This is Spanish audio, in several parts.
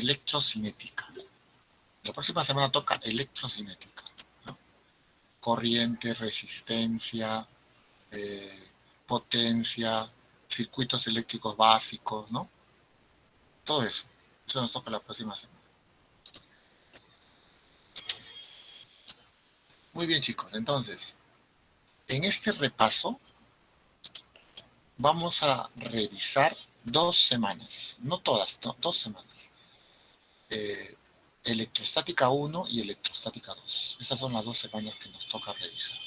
electrocinética. La próxima semana toca electrocinética, ¿no? Corriente, resistencia, potencia, circuitos eléctricos básicos, ¿no? Todo eso. Eso nos toca la próxima semana. Muy bien, chicos. Entonces, en este repaso vamos a revisar 2 semanas. No todas, no, 2 semanas. Electrostática 1 y electrostática 2. Esas son las 2 semanas que nos toca revisar.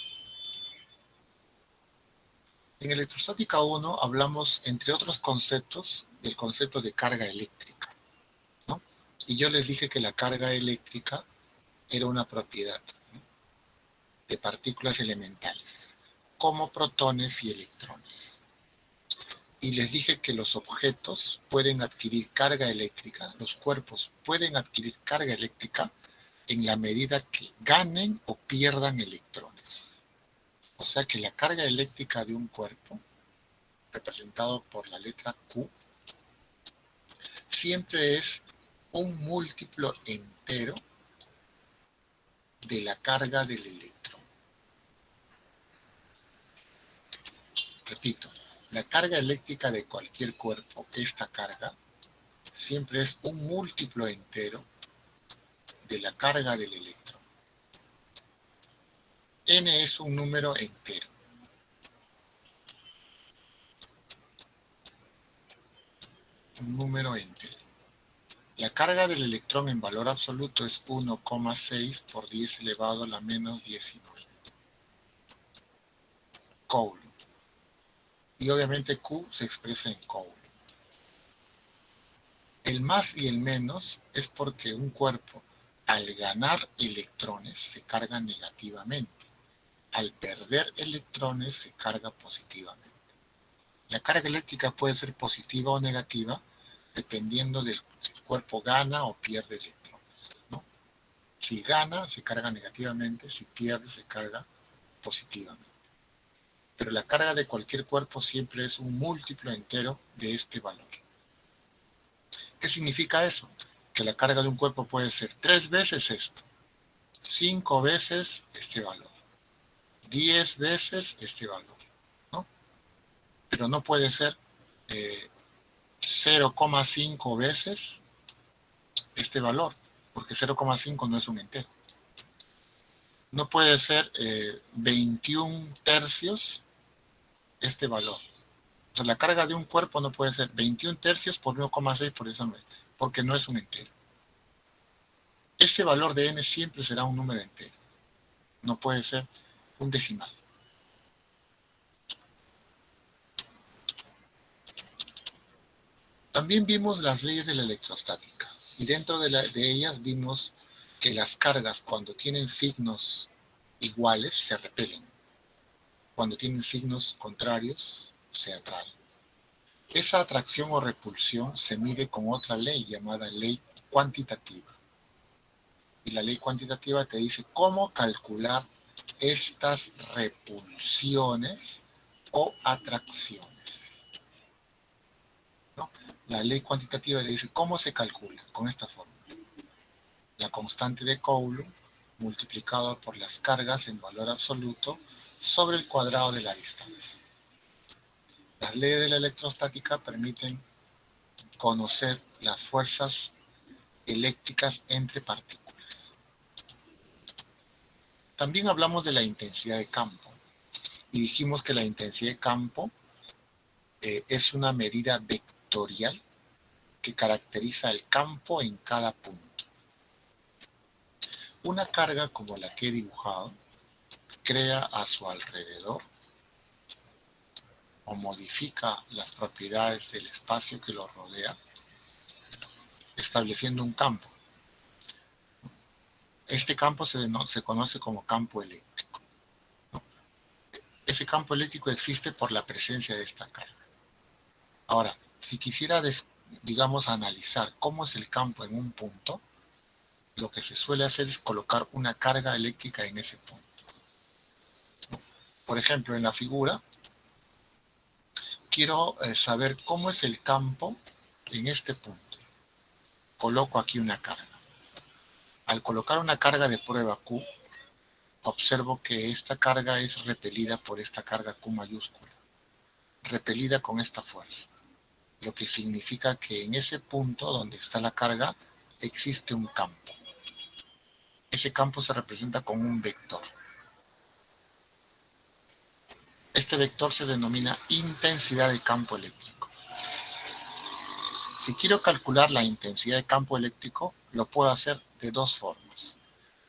En electrostática 1 hablamos, entre otros conceptos, del concepto de carga eléctrica, ¿no? Y yo les dije que la carga eléctrica era una propiedad, ¿no?, de partículas elementales, como protones y electrones. Y les dije que los objetos pueden adquirir carga eléctrica, los cuerpos pueden adquirir carga eléctrica en la medida que ganen o pierdan electrones. O sea que la carga eléctrica de un cuerpo, representado por la letra Q, siempre es un múltiplo entero de la carga del electrón. Repito, la carga eléctrica de cualquier cuerpo, esta carga, siempre es un múltiplo entero de la carga del electrón. N es un número entero. Un número entero. La carga del electrón en valor absoluto es 1,6 por 10 elevado a la menos 19 Coulomb. Y obviamente Q se expresa en Coulomb. El más y el menos es porque un cuerpo, al ganar electrones, se carga negativamente. Al perder electrones, se carga positivamente. La carga eléctrica puede ser positiva o negativa, dependiendo del si el cuerpo gana o pierde electrones, ¿no? Si gana, se carga negativamente; si pierde, se carga positivamente. Pero la carga de cualquier cuerpo siempre es un múltiplo entero de este valor. ¿Qué significa eso? Que la carga de un cuerpo puede ser 3 veces esto, 5 veces este valor, 10 veces este valor, ¿no? Pero no puede ser 0,5 veces este valor, porque 0,5 no es un entero. No puede ser 21 tercios este valor. O sea, la carga de un cuerpo no puede ser 21 tercios por 1,6 por eso no es, porque no es un entero. Este valor de n siempre será un número entero. No puede ser un decimal. También vimos las leyes de la electrostática. Y dentro de ellas vimos que las cargas, cuando tienen signos iguales, se repelen. Cuando tienen signos contrarios, se atraen. Esa atracción o repulsión se mide con otra ley llamada ley cuantitativa. Y la ley cuantitativa te dice cómo calcular estas repulsiones o atracciones, ¿no? La ley cuantitativa te dice cómo se calcula con esta fórmula. La constante de Coulomb multiplicado por las cargas en valor absoluto sobre el cuadrado de la distancia. Las leyes de la electrostática permiten conocer las fuerzas eléctricas entre partículas. También hablamos de la intensidad de campo y dijimos que la intensidad de campo es una medida vectorial que caracteriza el campo en cada punto. Una carga como la que he dibujado crea a su alrededor o modifica las propiedades del espacio que lo rodea, estableciendo un campo. Este campo se conoce como campo eléctrico, ¿no? Ese campo eléctrico existe por la presencia de esta carga. Ahora, si quisiera, digamos, analizar cómo es el campo en un punto, lo que se suele hacer es colocar una carga eléctrica en ese punto. Por ejemplo, en la figura, quiero saber cómo es el campo en este punto. coloco aquí una carga. Al colocar una carga de prueba Q, observo que esta carga es repelida por esta carga Q mayúscula, repelida con esta fuerza, lo que significa que en ese punto donde está la carga existe un campo. Ese campo se representa con un vector. Este vector se denomina intensidad de campo eléctrico. Si quiero calcular la intensidad de campo eléctrico, lo puedo hacer de dos formas.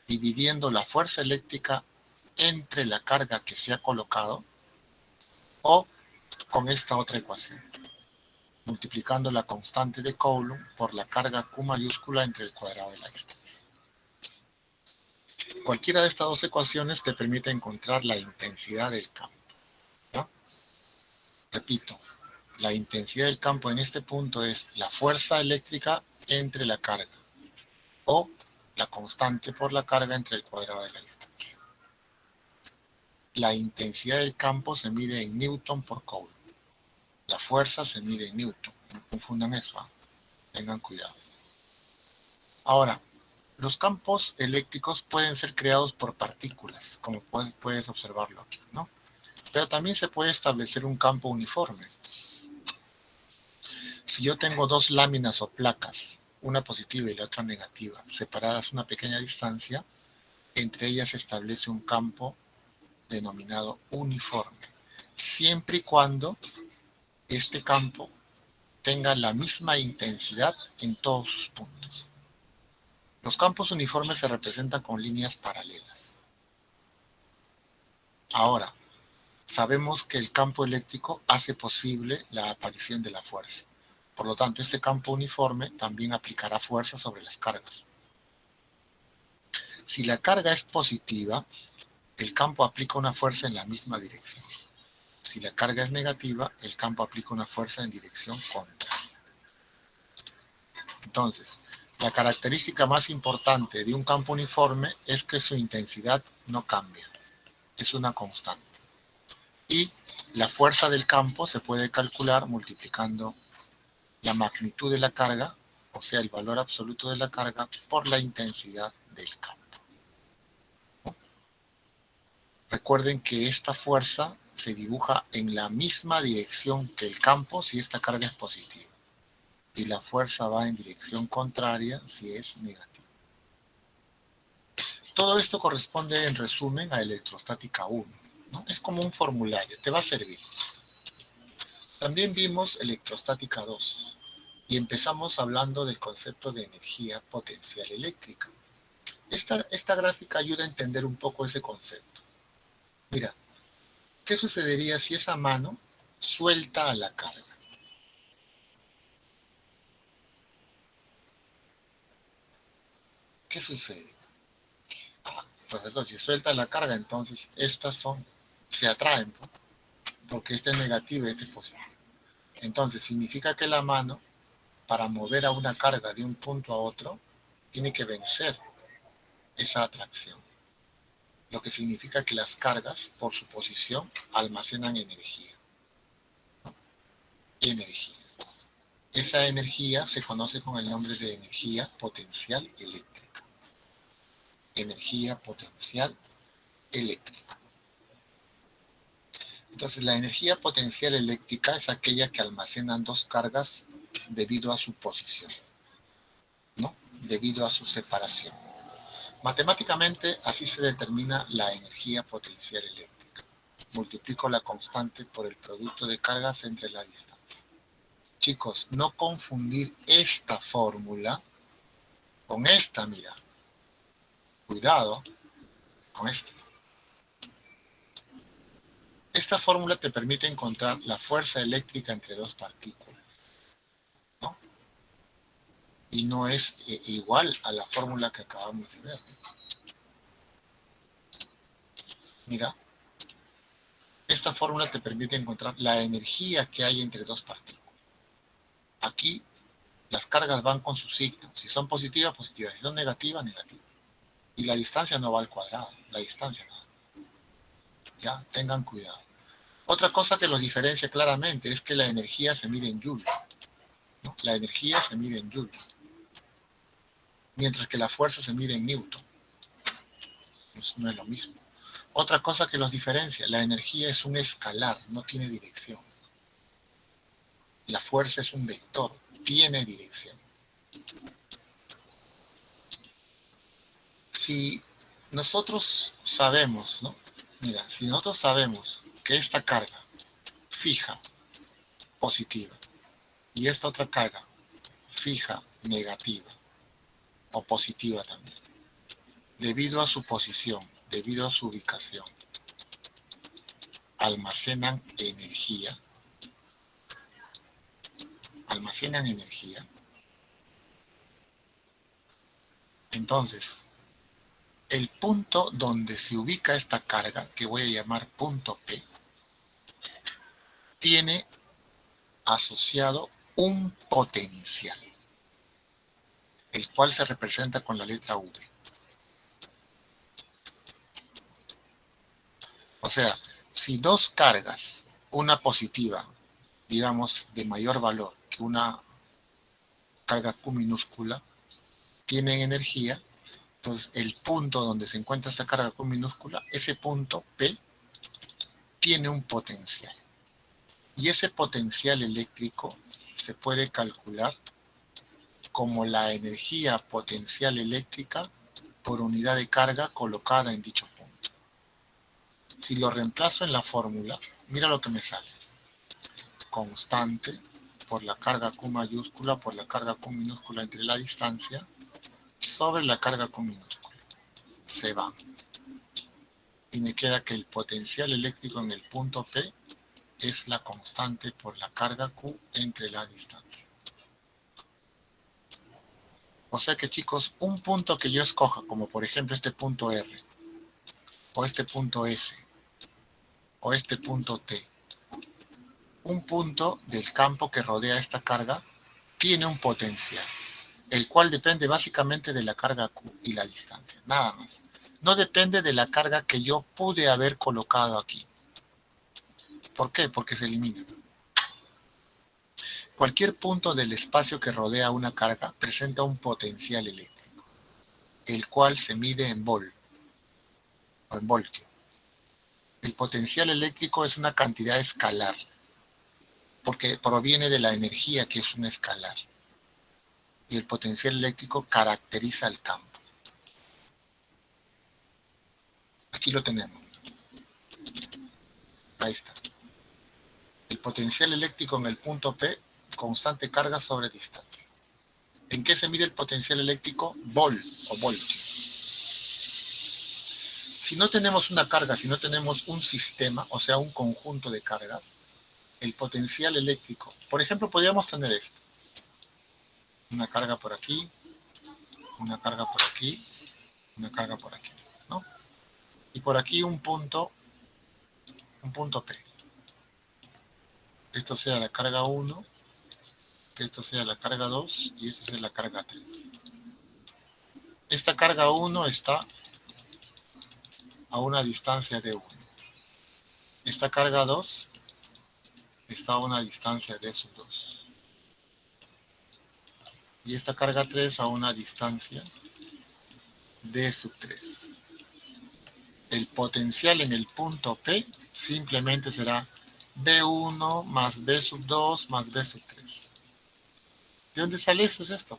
Dividiendo la fuerza eléctrica entre la carga que se ha colocado o con esta otra ecuación, multiplicando la constante de Coulomb por la carga Q mayúscula entre el cuadrado de la distancia. Cualquiera de estas dos ecuaciones te permite encontrar la intensidad del campo, ¿no? Repito, la intensidad del campo en este punto es la fuerza eléctrica entre la carga o la constante por la carga entre el cuadrado de la distancia. La intensidad del campo se mide en Newton por Coulomb. La fuerza se mide en Newton. No confundan eso, ¿eh? Tengan cuidado. Ahora, los campos eléctricos pueden ser creados por partículas, como puedes observarlo aquí, ¿no? Pero también se puede establecer un campo uniforme. Si yo tengo dos láminas o placas, una positiva y la otra negativa, separadas una pequeña distancia, entre ellas se establece un campo denominado uniforme, siempre y cuando este campo tenga la misma intensidad en todos sus puntos. Los campos uniformes se representan con líneas paralelas. Ahora, sabemos que el campo eléctrico hace posible la aparición de la fuerza. Por lo tanto, este campo uniforme también aplicará fuerza sobre las cargas. Si la carga es positiva, el campo aplica una fuerza en la misma dirección. Si la carga es negativa, el campo aplica una fuerza en dirección contraria. Entonces, la característica más importante de un campo uniforme es que su intensidad no cambia, es una constante. Y la fuerza del campo se puede calcular multiplicando la magnitud de la carga, o sea, el valor absoluto de la carga, por la intensidad del campo. Recuerden que esta fuerza se dibuja en la misma dirección que el campo si esta carga es positiva. Y la fuerza va en dirección contraria si es negativa. Todo esto corresponde en resumen a electrostática 1, ¿no? Es como un formulario, te va a servir. También vimos electrostática 2 y empezamos hablando del concepto de energía potencial eléctrica. Esta gráfica ayuda a entender un poco ese concepto. Mira, ¿qué sucedería si esa mano suelta a la carga? ¿Qué sucede? Profesor, si suelta la carga, entonces estas se atraen, ¿no? Porque esta es negativa y esta es positiva. Entonces, significa que la mano, para mover a una carga de un punto a otro, tiene que vencer esa atracción. Lo que significa que las cargas, por su posición, almacenan energía, ¿no? Energía. Esa energía se conoce con el nombre de energía potencial eléctrica. Energía potencial eléctrica. Entonces, la energía potencial eléctrica es aquella que almacenan dos cargas debido a su posición, ¿no? Debido a su separación. Matemáticamente, así se determina la energía potencial eléctrica. Multiplico la constante por el producto de cargas entre la distancia. Chicos, no confundir esta fórmula con esta, mira. Cuidado con esta. Esta fórmula te permite encontrar la fuerza eléctrica entre dos partículas, ¿no? Y no es igual a la fórmula que acabamos de ver. Mira, esta fórmula te permite encontrar la energía que hay entre dos partículas. Aquí las cargas van con su signo. Si son positivas, positivas. Si son negativas, negativas. Y la distancia no va al cuadrado. La distancia nada más. Ya, tengan cuidado. Otra cosa que los diferencia claramente es que la energía se mide en joules, ¿no? La energía se mide en joules. mientras que la fuerza se mide en Newton. Pues no es lo mismo. Otra cosa que los diferencia, la energía es un escalar, no tiene dirección. La fuerza es un vector, tiene dirección. Si nosotros sabemos, ¿no? Mira, si nosotros sabemos que esta carga fija, positiva, y esta otra carga fija, negativa, o positiva también, debido a su posición, debido a su ubicación, almacenan energía, almacenan energía. Entonces, el punto donde se ubica esta carga, que voy a llamar punto P, tiene asociado un potencial, el cual se representa con la letra V. O sea, si dos cargas, una positiva, digamos, de mayor valor que una carga Q minúscula, tienen energía, entonces el punto donde se encuentra esta carga Q minúscula, ese punto P, tiene un potencial. Y ese potencial eléctrico se puede calcular como la energía potencial eléctrica por unidad de carga colocada en dicho punto. Si lo reemplazo en la fórmula, mira lo que me sale. Constante por la carga Q mayúscula por la carga Q minúscula entre la distancia sobre la carga Q minúscula. Se va. Y me queda que el potencial eléctrico en el punto P es la constante por la carga Q entre la distancia. O sea que, chicos, un punto que yo escoja, como por ejemplo este punto R, o este punto S, o este punto T, un punto del campo que rodea esta carga tiene un potencial, el cual depende básicamente de la carga Q y la distancia, nada más. No depende de la carga que yo pude haber colocado aquí. ¿Por qué? Porque se elimina. Cualquier punto del espacio que rodea una carga presenta un potencial eléctrico, el cual se mide en volt o en voltio. El potencial eléctrico es una cantidad escalar, porque proviene de la energía que es un escalar. Y el potencial eléctrico caracteriza el campo. Aquí lo tenemos. Ahí está. El potencial eléctrico en el punto P, constante carga sobre distancia. ¿En qué se mide el potencial eléctrico? Volt o voltio. Si no tenemos una carga, si no tenemos un sistema, o sea, un conjunto de cargas, el potencial eléctrico, por ejemplo, podríamos tener esto. Una carga por aquí, una carga por aquí, una carga por aquí, ¿no? Y por aquí un punto P. Esto sea la carga 1, que esto sea la carga 2 y esto sea la carga 3. Esta carga 1 está a una distancia de 1. Esta carga 2 está a una distancia de sub 2. Y esta carga 3 a una distancia de sub 3. El potencial en el punto P simplemente será B1 más B sub 2 más B sub 3. ¿De dónde sale eso? Es esto.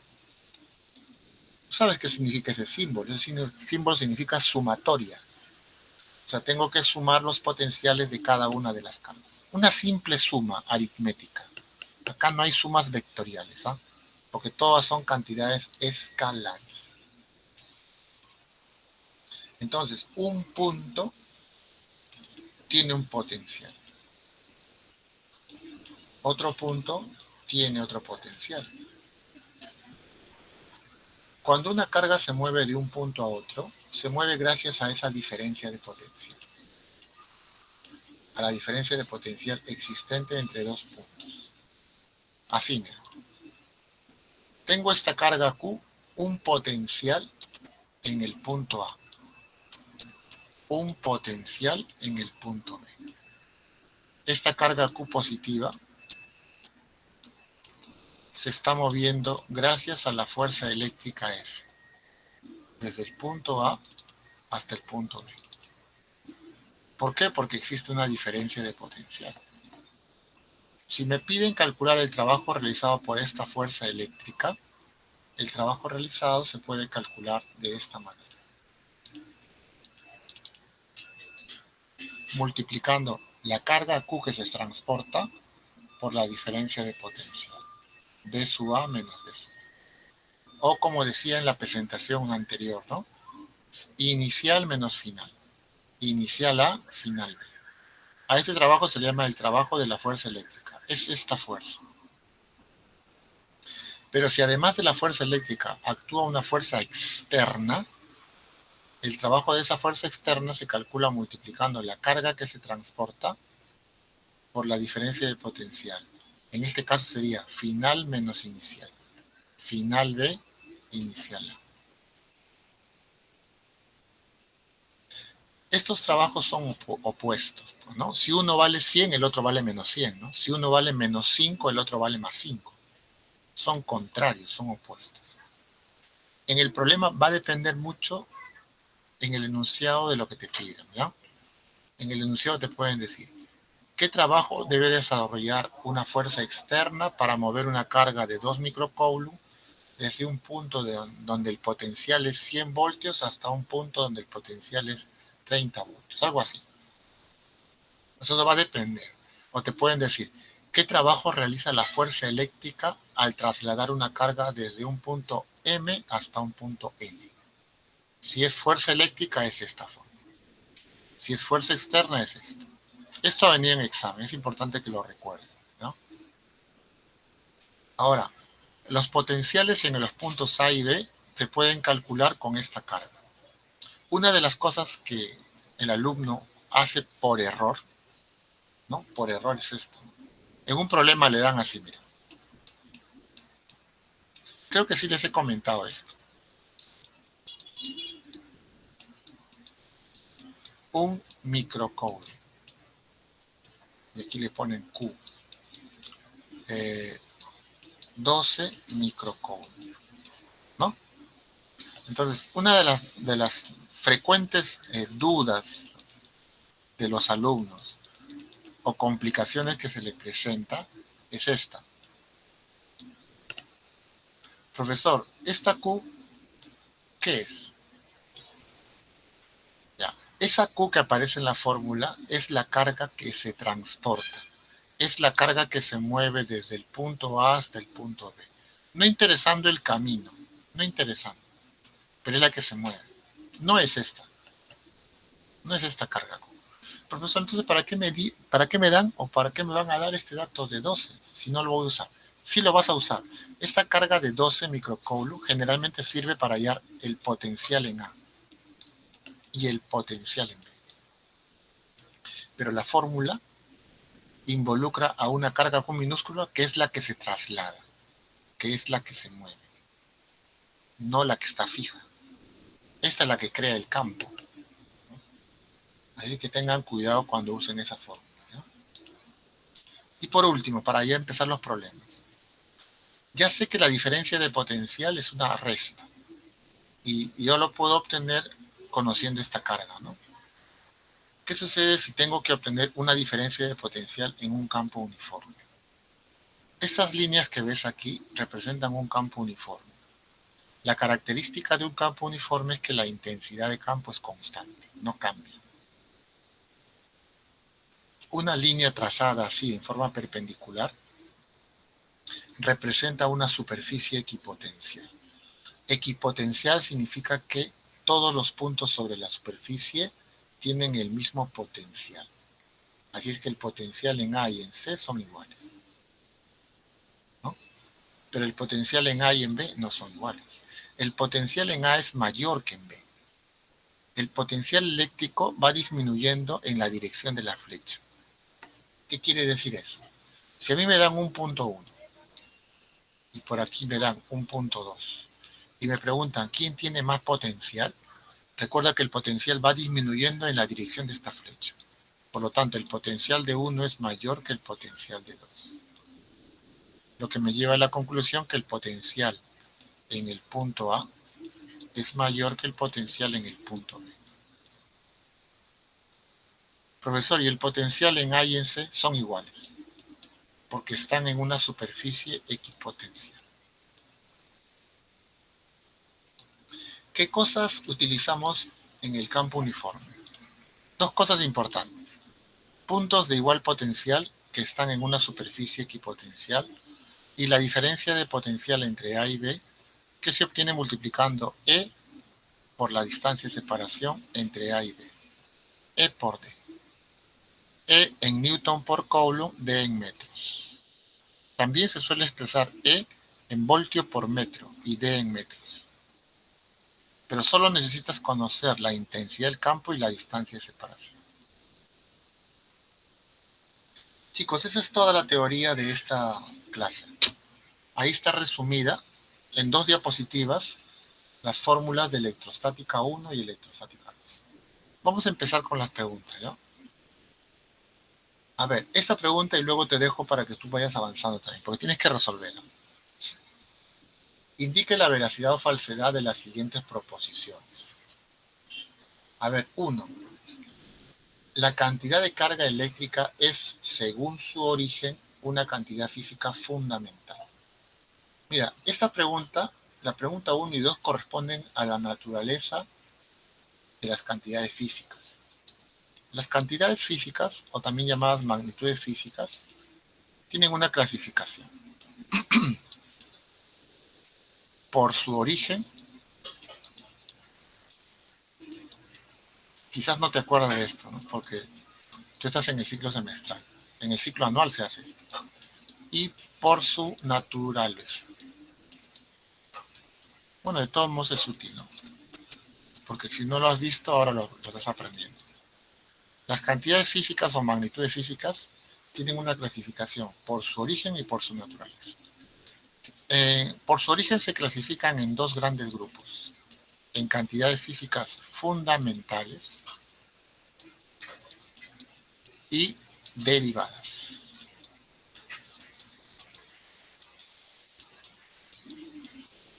¿Sabes qué significa ese símbolo? Ese símbolo significa sumatoria. O sea, tengo que sumar los potenciales de cada una de las cargas. Una simple suma aritmética. Acá no hay sumas vectoriales, ¿ah? Porque todas son cantidades escalares. Entonces, un punto tiene un potencial. Otro punto tiene otro potencial. Cuando una carga se mueve de un punto a otro, se mueve gracias a esa diferencia de potencial. A la diferencia de potencial existente entre dos puntos. Así, mira. Tengo esta carga Q, un potencial en el punto A. Un potencial en el punto B. Esta carga Q positiva se está moviendo gracias a la fuerza eléctrica F. desde el punto A hasta el punto B. ¿Por qué? Porque existe una diferencia de potencial. Si me piden calcular el trabajo realizado por esta fuerza eléctrica, el trabajo realizado se puede calcular de esta manera. Multiplicando la carga Q que se transporta por la diferencia de potencial. D sub A menos D sub A. O como decía en la presentación anterior, ¿no? Inicial menos final. Inicial A, final B. A este trabajo se le llama el trabajo de la fuerza eléctrica. Es esta fuerza. Pero si además de la fuerza eléctrica actúa una fuerza externa, el trabajo de esa fuerza externa se calcula multiplicando la carga que se transporta por la diferencia de potencial. En este caso sería final menos inicial. Final B, inicial A. Estos trabajos son opuestos, ¿no? Si uno vale 100, el otro vale menos 100, ¿no? Si uno vale menos 5, el otro vale más 5. Son contrarios, son opuestos. En el problema va a depender mucho en el enunciado de lo que te pidan, ¿ya? En el enunciado te pueden decir, ¿qué trabajo debe desarrollar una fuerza externa para mover una carga de 2 microcoulomb desde un punto donde el potencial es 100 voltios hasta un punto donde el potencial es 30 voltios? Algo así. Eso va a depender. O te pueden decir, ¿qué trabajo realiza la fuerza eléctrica al trasladar una carga desde un punto M hasta un punto N? Si es fuerza eléctrica, es esta forma. Si es fuerza externa, es esta. Esto venía en examen, es importante que lo recuerden, ¿no? Ahora, los potenciales en los puntos A y B se pueden calcular con esta carga. Una de las cosas que el alumno hace por error, ¿no? Por error es esto. En un problema le dan así, mira. Creo que sí les he comentado esto. Un microcoulomb. Y aquí le ponen Q. 12 microcoulomb, ¿no? Entonces, una de las frecuentes dudas de los alumnos o complicaciones que se les presenta es esta. Profesor, ¿esta Q qué es? Ya. Esa Q que aparece en la fórmula es la carga que se transporta. Es la carga que se mueve desde el punto A hasta el punto B. No interesando el camino, no interesando, pero es la que se mueve. No es esta. No es esta carga Q. Profesor, entonces, ¿para qué me dan o para qué me van a dar este dato de 12 si no lo voy a usar? Sí lo vas a usar. Esta carga de 12 microcoulomb generalmente sirve para hallar el potencial en A y el potencial en B. Pero la fórmula involucra a una carga con minúscula que es la que se traslada, que es la que se mueve, no la que está fija. Esta es la que crea el campo. Así que tengan cuidado cuando usen esa fórmula, ¿no? Y por último, para ya empezar los problemas. Ya sé que la diferencia de potencial es una resta. Y yo lo puedo obtener conociendo esta carga, ¿no? ¿Qué sucede si tengo que obtener una diferencia de potencial en un campo uniforme? Estas líneas que ves aquí representan un campo uniforme. La característica de un campo uniforme es que la intensidad de campo es constante, no cambia. Una línea trazada así en forma perpendicular representa una superficie equipotencial. Equipotencial significa que todos los puntos sobre la superficie tienen el mismo potencial. Así es que el potencial en A y en C son iguales, ¿no? Pero el potencial en A y en B no son iguales. El potencial en A es mayor que en B. El potencial eléctrico va disminuyendo en la dirección de la flecha. ¿Qué quiere decir eso? Si a mí me dan un punto 1 y por aquí me dan un punto 2 y me preguntan quién tiene más potencial, recuerda que el potencial va disminuyendo en la dirección de esta flecha. Por lo tanto, el potencial de 1 es mayor que el potencial de 2. Lo que me lleva a la conclusión que el potencial en el punto A es mayor que el potencial en el punto B. Profesor, ¿y el potencial en A y en C? Son iguales, porque están en una superficie equipotencial. ¿Qué cosas utilizamos en el campo uniforme? Dos cosas importantes. Puntos de igual potencial que están en una superficie equipotencial y la diferencia de potencial entre A y B que se obtiene multiplicando E por la distancia de separación entre A y B. E por D. E en Newton por Coulomb, D en metros. También se suele expresar E en voltio por metro y D en metros. Pero solo necesitas conocer la intensidad del campo y la distancia de separación. Chicos, esa es toda la teoría de esta clase. Ahí está resumida en 2 diapositivas las fórmulas de electrostática 1 y electrostática 2. Vamos a empezar con las preguntas, ¿ya? A ver, esta pregunta y luego te dejo para que tú vayas avanzando también, porque tienes que resolverla. Indique la veracidad o falsedad de las siguientes proposiciones. A ver, 1. La cantidad de carga eléctrica es, según su origen, una cantidad física fundamental. Mira, esta pregunta, la pregunta 1 y 2 corresponden a la naturaleza de las cantidades físicas. Las cantidades físicas, o también llamadas magnitudes físicas, tienen una clasificación. Por su origen, quizás no te acuerdas de esto, ¿no? Porque tú estás en el ciclo semestral. En el ciclo anual se hace esto. Y por su naturaleza. Bueno, de todos modos es útil, ¿no? Porque si no lo has visto, ahora lo estás aprendiendo. Las cantidades físicas o magnitudes físicas tienen una clasificación por su origen y por su naturaleza. Por su origen se clasifican en 2 grandes grupos. En cantidades físicas fundamentales y derivadas.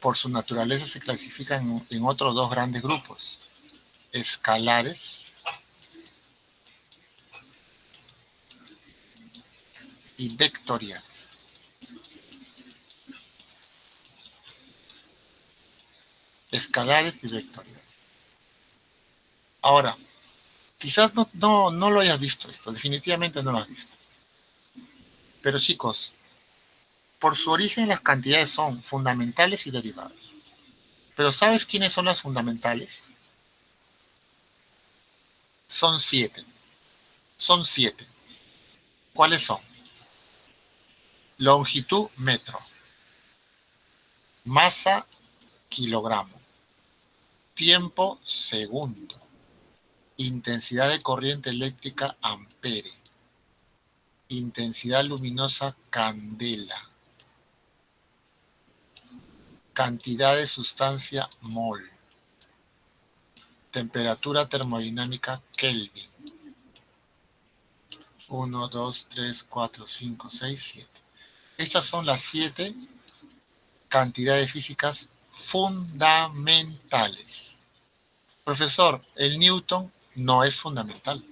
Por su naturaleza se clasifican en otros 2 grandes grupos. Escalares y vectoriales. Escalares y vectoriales. Ahora, quizás no lo hayas visto esto, definitivamente no lo has visto. Pero chicos, por su origen las cantidades son fundamentales y derivadas. Pero ¿sabes quiénes son las fundamentales? Son 7. Son 7. ¿Cuáles son? Longitud, metro. Masa, kilogramo. Tiempo, segundo. Intensidad de corriente eléctrica, ampere. Intensidad luminosa, candela. Cantidad de sustancia, mol. Temperatura termodinámica, Kelvin. 1, 2, 3, 4, 5, 6, 7. Estas son las 7 cantidades físicas fundamentales. Profesor, el Newton no es fundamental.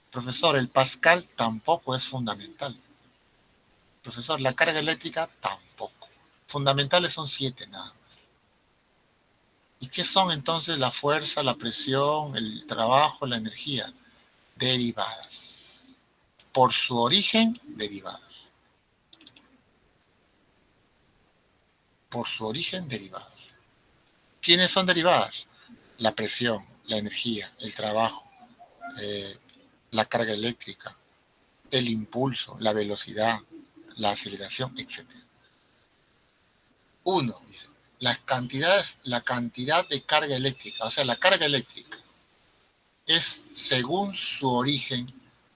Profesor, el Pascal tampoco es fundamental. Profesor, la carga eléctrica tampoco. Fundamentales son 7 nada más. ¿Y qué son entonces la fuerza, la presión, el trabajo, la energía? Derivadas. Por su origen, derivadas. Por su origen, derivadas. ¿Quiénes son derivadas? La presión, la energía, el trabajo, la carga eléctrica, el impulso, la velocidad, la aceleración, etc. 1, dice, la cantidad de carga eléctrica, o sea, la carga eléctrica es, según su origen,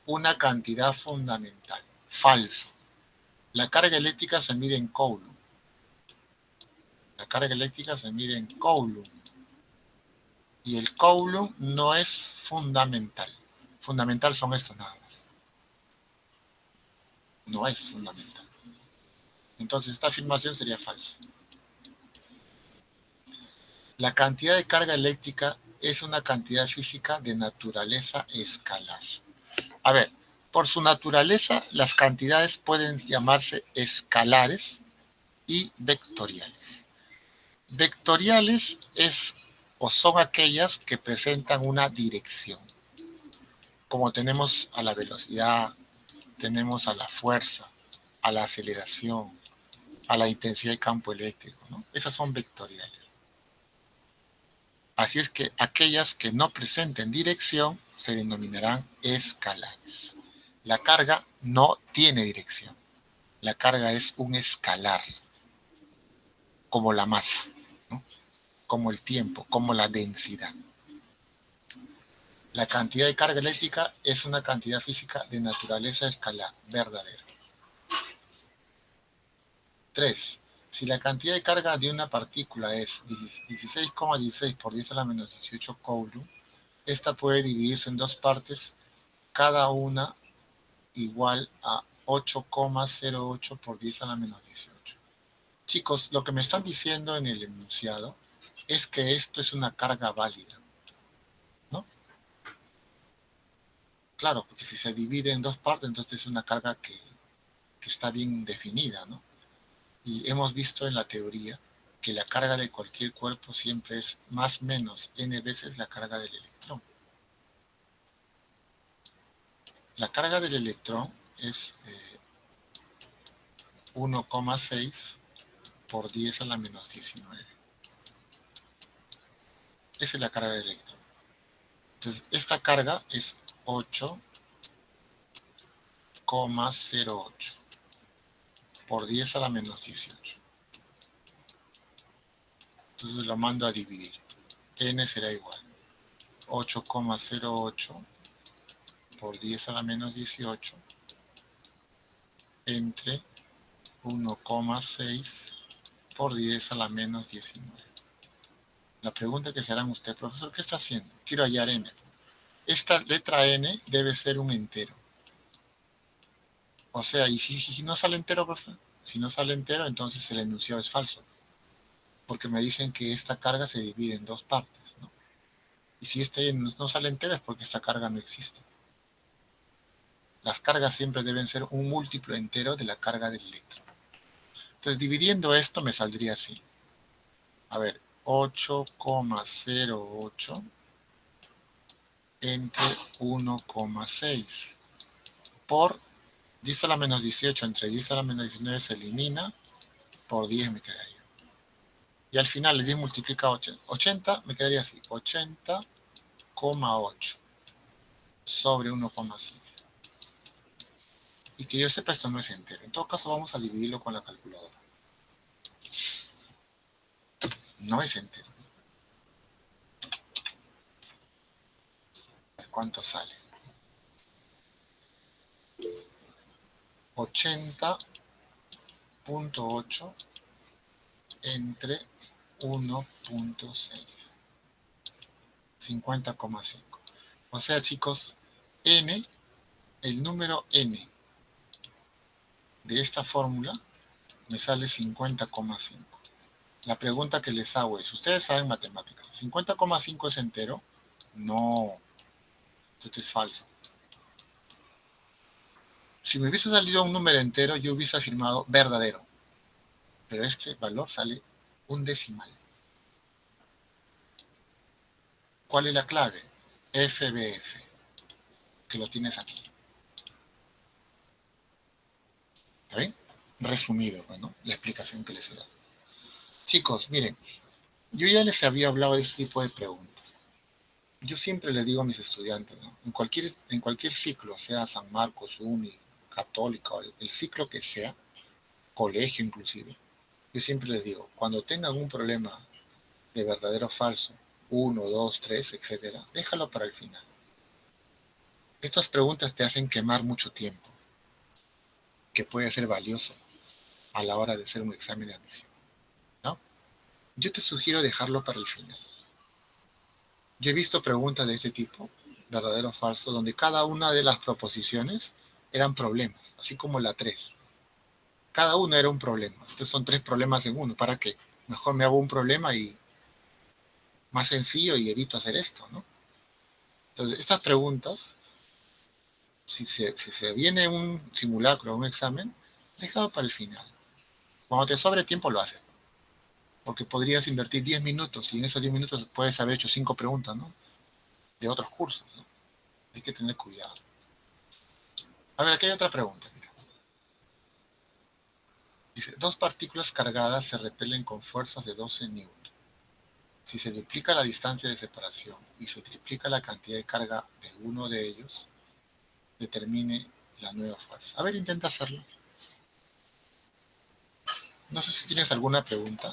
una cantidad fundamental. Falso. La carga eléctrica se mide en Coulomb. La carga eléctrica se mide en Coulomb. Y el Coulomb no es fundamental. Fundamental son estas nada más. No es fundamental. Entonces esta afirmación sería falsa. La cantidad de carga eléctrica es una cantidad física de naturaleza escalar. A ver, por su naturaleza, las cantidades pueden llamarse escalares y vectoriales. Vectoriales es o son aquellas que presentan una dirección, como tenemos a la velocidad, tenemos a la fuerza, a la aceleración, a la intensidad de campo eléctrico, ¿no? Esas son vectoriales. Así es que aquellas que no presenten dirección se denominarán escalares. La carga no tiene dirección. La carga es un escalar, como la masa, ¿no? Como el tiempo, como la densidad. La cantidad de carga eléctrica es una cantidad física de naturaleza escalar, verdadera. 3. Si la cantidad de carga de una partícula es 16,16 por 10 a la menos 18 coulomb, esta puede dividirse en dos partes, cada una igual a 8,08 por 10 a la menos 18. Chicos, lo que me están diciendo en el enunciado es que esto es una carga válida, ¿no? Claro, porque si se divide en dos partes, entonces es una carga que está bien definida, ¿no? Y hemos visto en la teoría que la carga de cualquier cuerpo siempre es más o menos n veces la carga del electrón. La carga del electrón es 1,6 por 10 a la menos 19. Esa es la carga del electrón. Entonces, esta carga es 8,08 por 10 a la menos 18. Entonces lo mando a dividir. N será igual 8,08 por 10 a la menos 18 entre 1,6 por 10 a la menos 19. La pregunta que se harán usted, profesor, ¿qué está haciendo? Quiero hallar n. Esta letra n debe ser un entero. O sea, ¿y si no sale entero, profesor? Si no sale entero, entonces el enunciado es falso. Porque me dicen que esta carga se divide en dos partes, ¿no? Y si este no sale entero es porque esta carga no existe. Las cargas siempre deben ser un múltiplo entero de la carga del electrón. Entonces, dividiendo esto me saldría así. A ver, 8,08 entre 1,6 por 10 a la menos 18 entre 10 a la menos 19 se elimina, por 10 me quedaría. Y al final el 10 multiplica 80, me quedaría así, 80,8 sobre 1,6. Y que yo sepa, esto no es entero. En todo caso, vamos a dividirlo con la calculadora. No es entero. ¿Cuánto sale? 80,8 entre 1,6. 50,5. O sea, chicos, n, el número n de esta fórmula me sale 50,5. La pregunta que les hago es, ¿ustedes saben matemáticas? ¿50,5 es entero? No, esto es falso. Si me hubiese salido un número entero, yo hubiese afirmado verdadero. Pero este valor sale un decimal. ¿Cuál es la clave? FBF, que lo tienes aquí. ¿Está bien? Resumido, bueno, la explicación que les he dado. Chicos, miren, yo ya les había hablado de este tipo de preguntas. Yo siempre les digo a mis estudiantes, ¿no? En cualquier ciclo, sea San Marcos, Uni, Católica, o el ciclo que sea, colegio inclusive, yo siempre les digo, cuando tengan un problema de verdadero o falso, 1, 2, 3, etcétera, déjalo para el final. Estas preguntas te hacen quemar mucho tiempo, que puede ser valioso a la hora de hacer un examen de admisión, ¿no? Yo te sugiero dejarlo para el final. Yo he visto preguntas de este tipo, verdadero o falso, donde cada una de las proposiciones eran problemas, así como la 3. Cada una era un problema. Entonces son 3 problemas en uno. ¿Para qué? Mejor me hago un problema y más sencillo y evito hacer esto, ¿no? Entonces, estas preguntas, si se viene un simulacro, un examen, déjalo para el final. Cuando te sobre tiempo lo haces, porque podrías invertir 10 minutos y en esos 10 minutos puedes haber hecho 5 preguntas, ¿no? De otros cursos, ¿no? Hay que tener cuidado. A ver, aquí hay otra pregunta. Mira. Dice, dos partículas cargadas se repelen con fuerzas de 12 newtons. Si se duplica la distancia de separación y se triplica la cantidad de carga de uno de ellos, determine la nueva fuerza. A ver, intenta hacerlo. No sé si tienes alguna pregunta.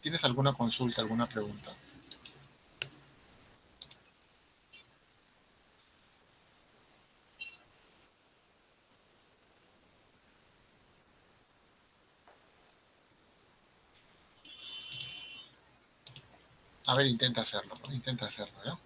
¿Tienes alguna consulta, alguna pregunta? A ver, intenta hacerlo, ¿no? Intenta hacerlo, ¿ya?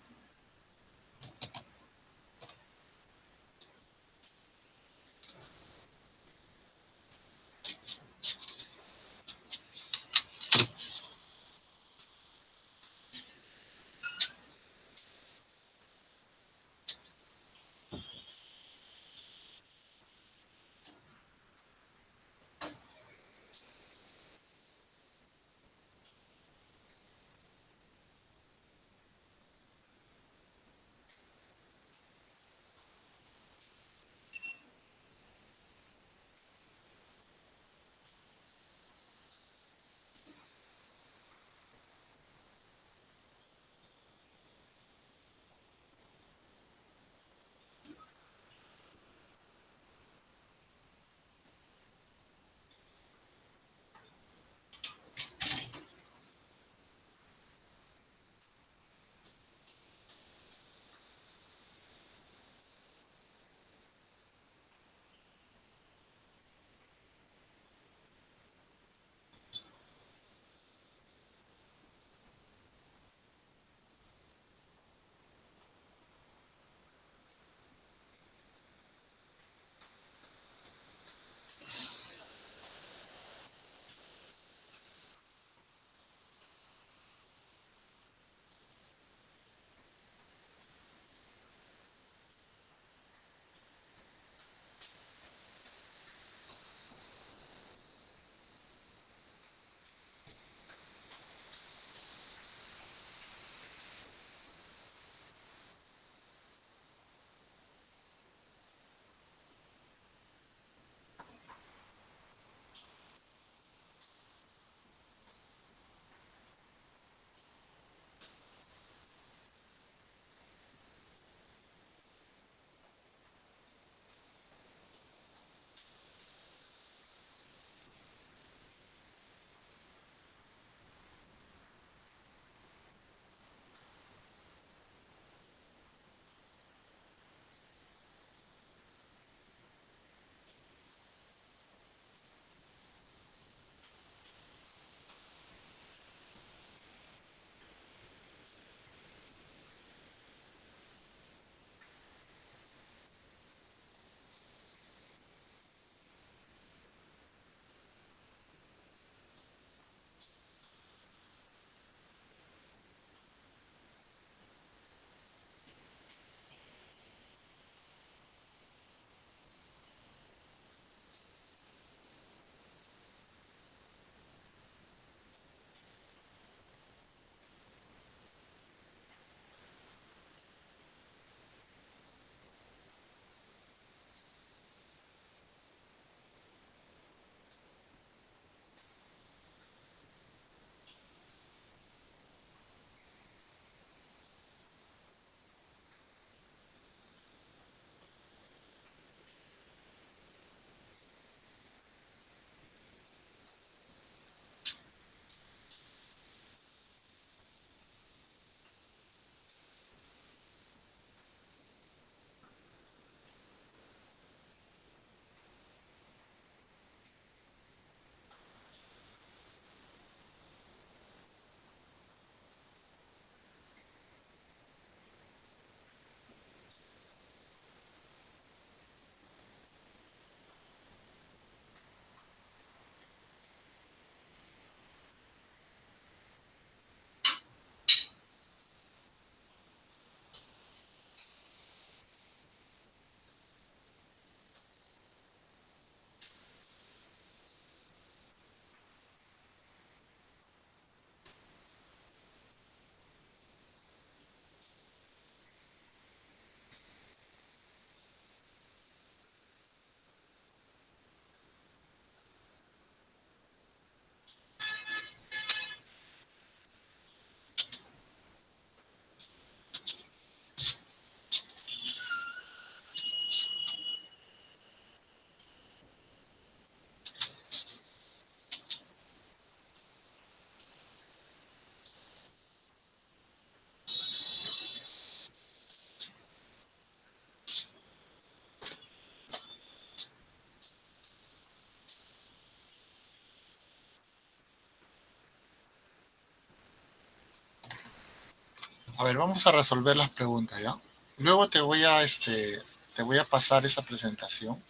A ver, vamos a resolver las preguntas, ¿ya? Luego te voy a pasar esa presentación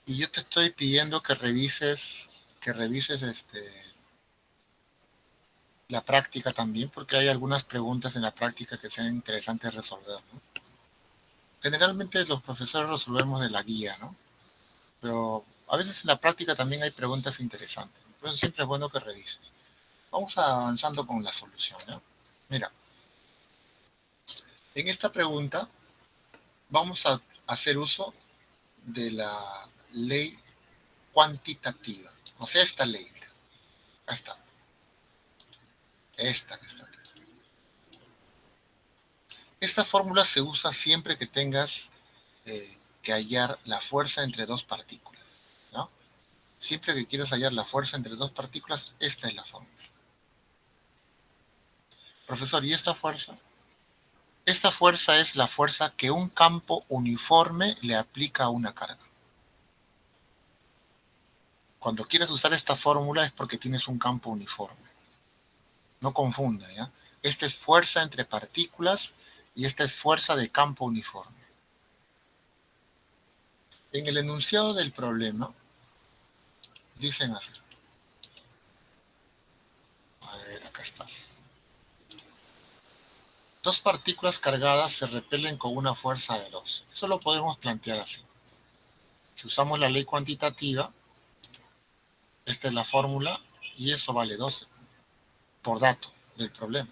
y yo te estoy pidiendo que revises la práctica también, porque hay algunas preguntas en la práctica que sean interesantes resolver, ¿no? Generalmente los profesores resolvemos de la guía, ¿no? Pero a veces en la práctica también hay preguntas interesantes. Por eso siempre es bueno que revises. Vamos avanzando con la solución, ¿no? Mira, en esta pregunta vamos a hacer uso de la ley cuantitativa. O sea, esta ley, mira, acá está. Esta que está aquí. Esta fórmula se usa siempre que tengas que hallar la fuerza entre dos partículas, ¿no? Siempre que quieras hallar la fuerza entre dos partículas, esta es la fórmula. Profesor, ¿y esta fuerza? Esta fuerza es la fuerza que un campo uniforme le aplica a una carga. Cuando quieres usar esta fórmula es porque tienes un campo uniforme. No confunda, ¿ya? Esta es fuerza entre partículas y esta es fuerza de campo uniforme. En el enunciado del problema, dicen así. A ver, acá estás. Dos partículas cargadas se repelen con una fuerza de 2. Eso lo podemos plantear así. Si usamos la ley cuantitativa, esta es la fórmula y eso vale 12 por dato del problema.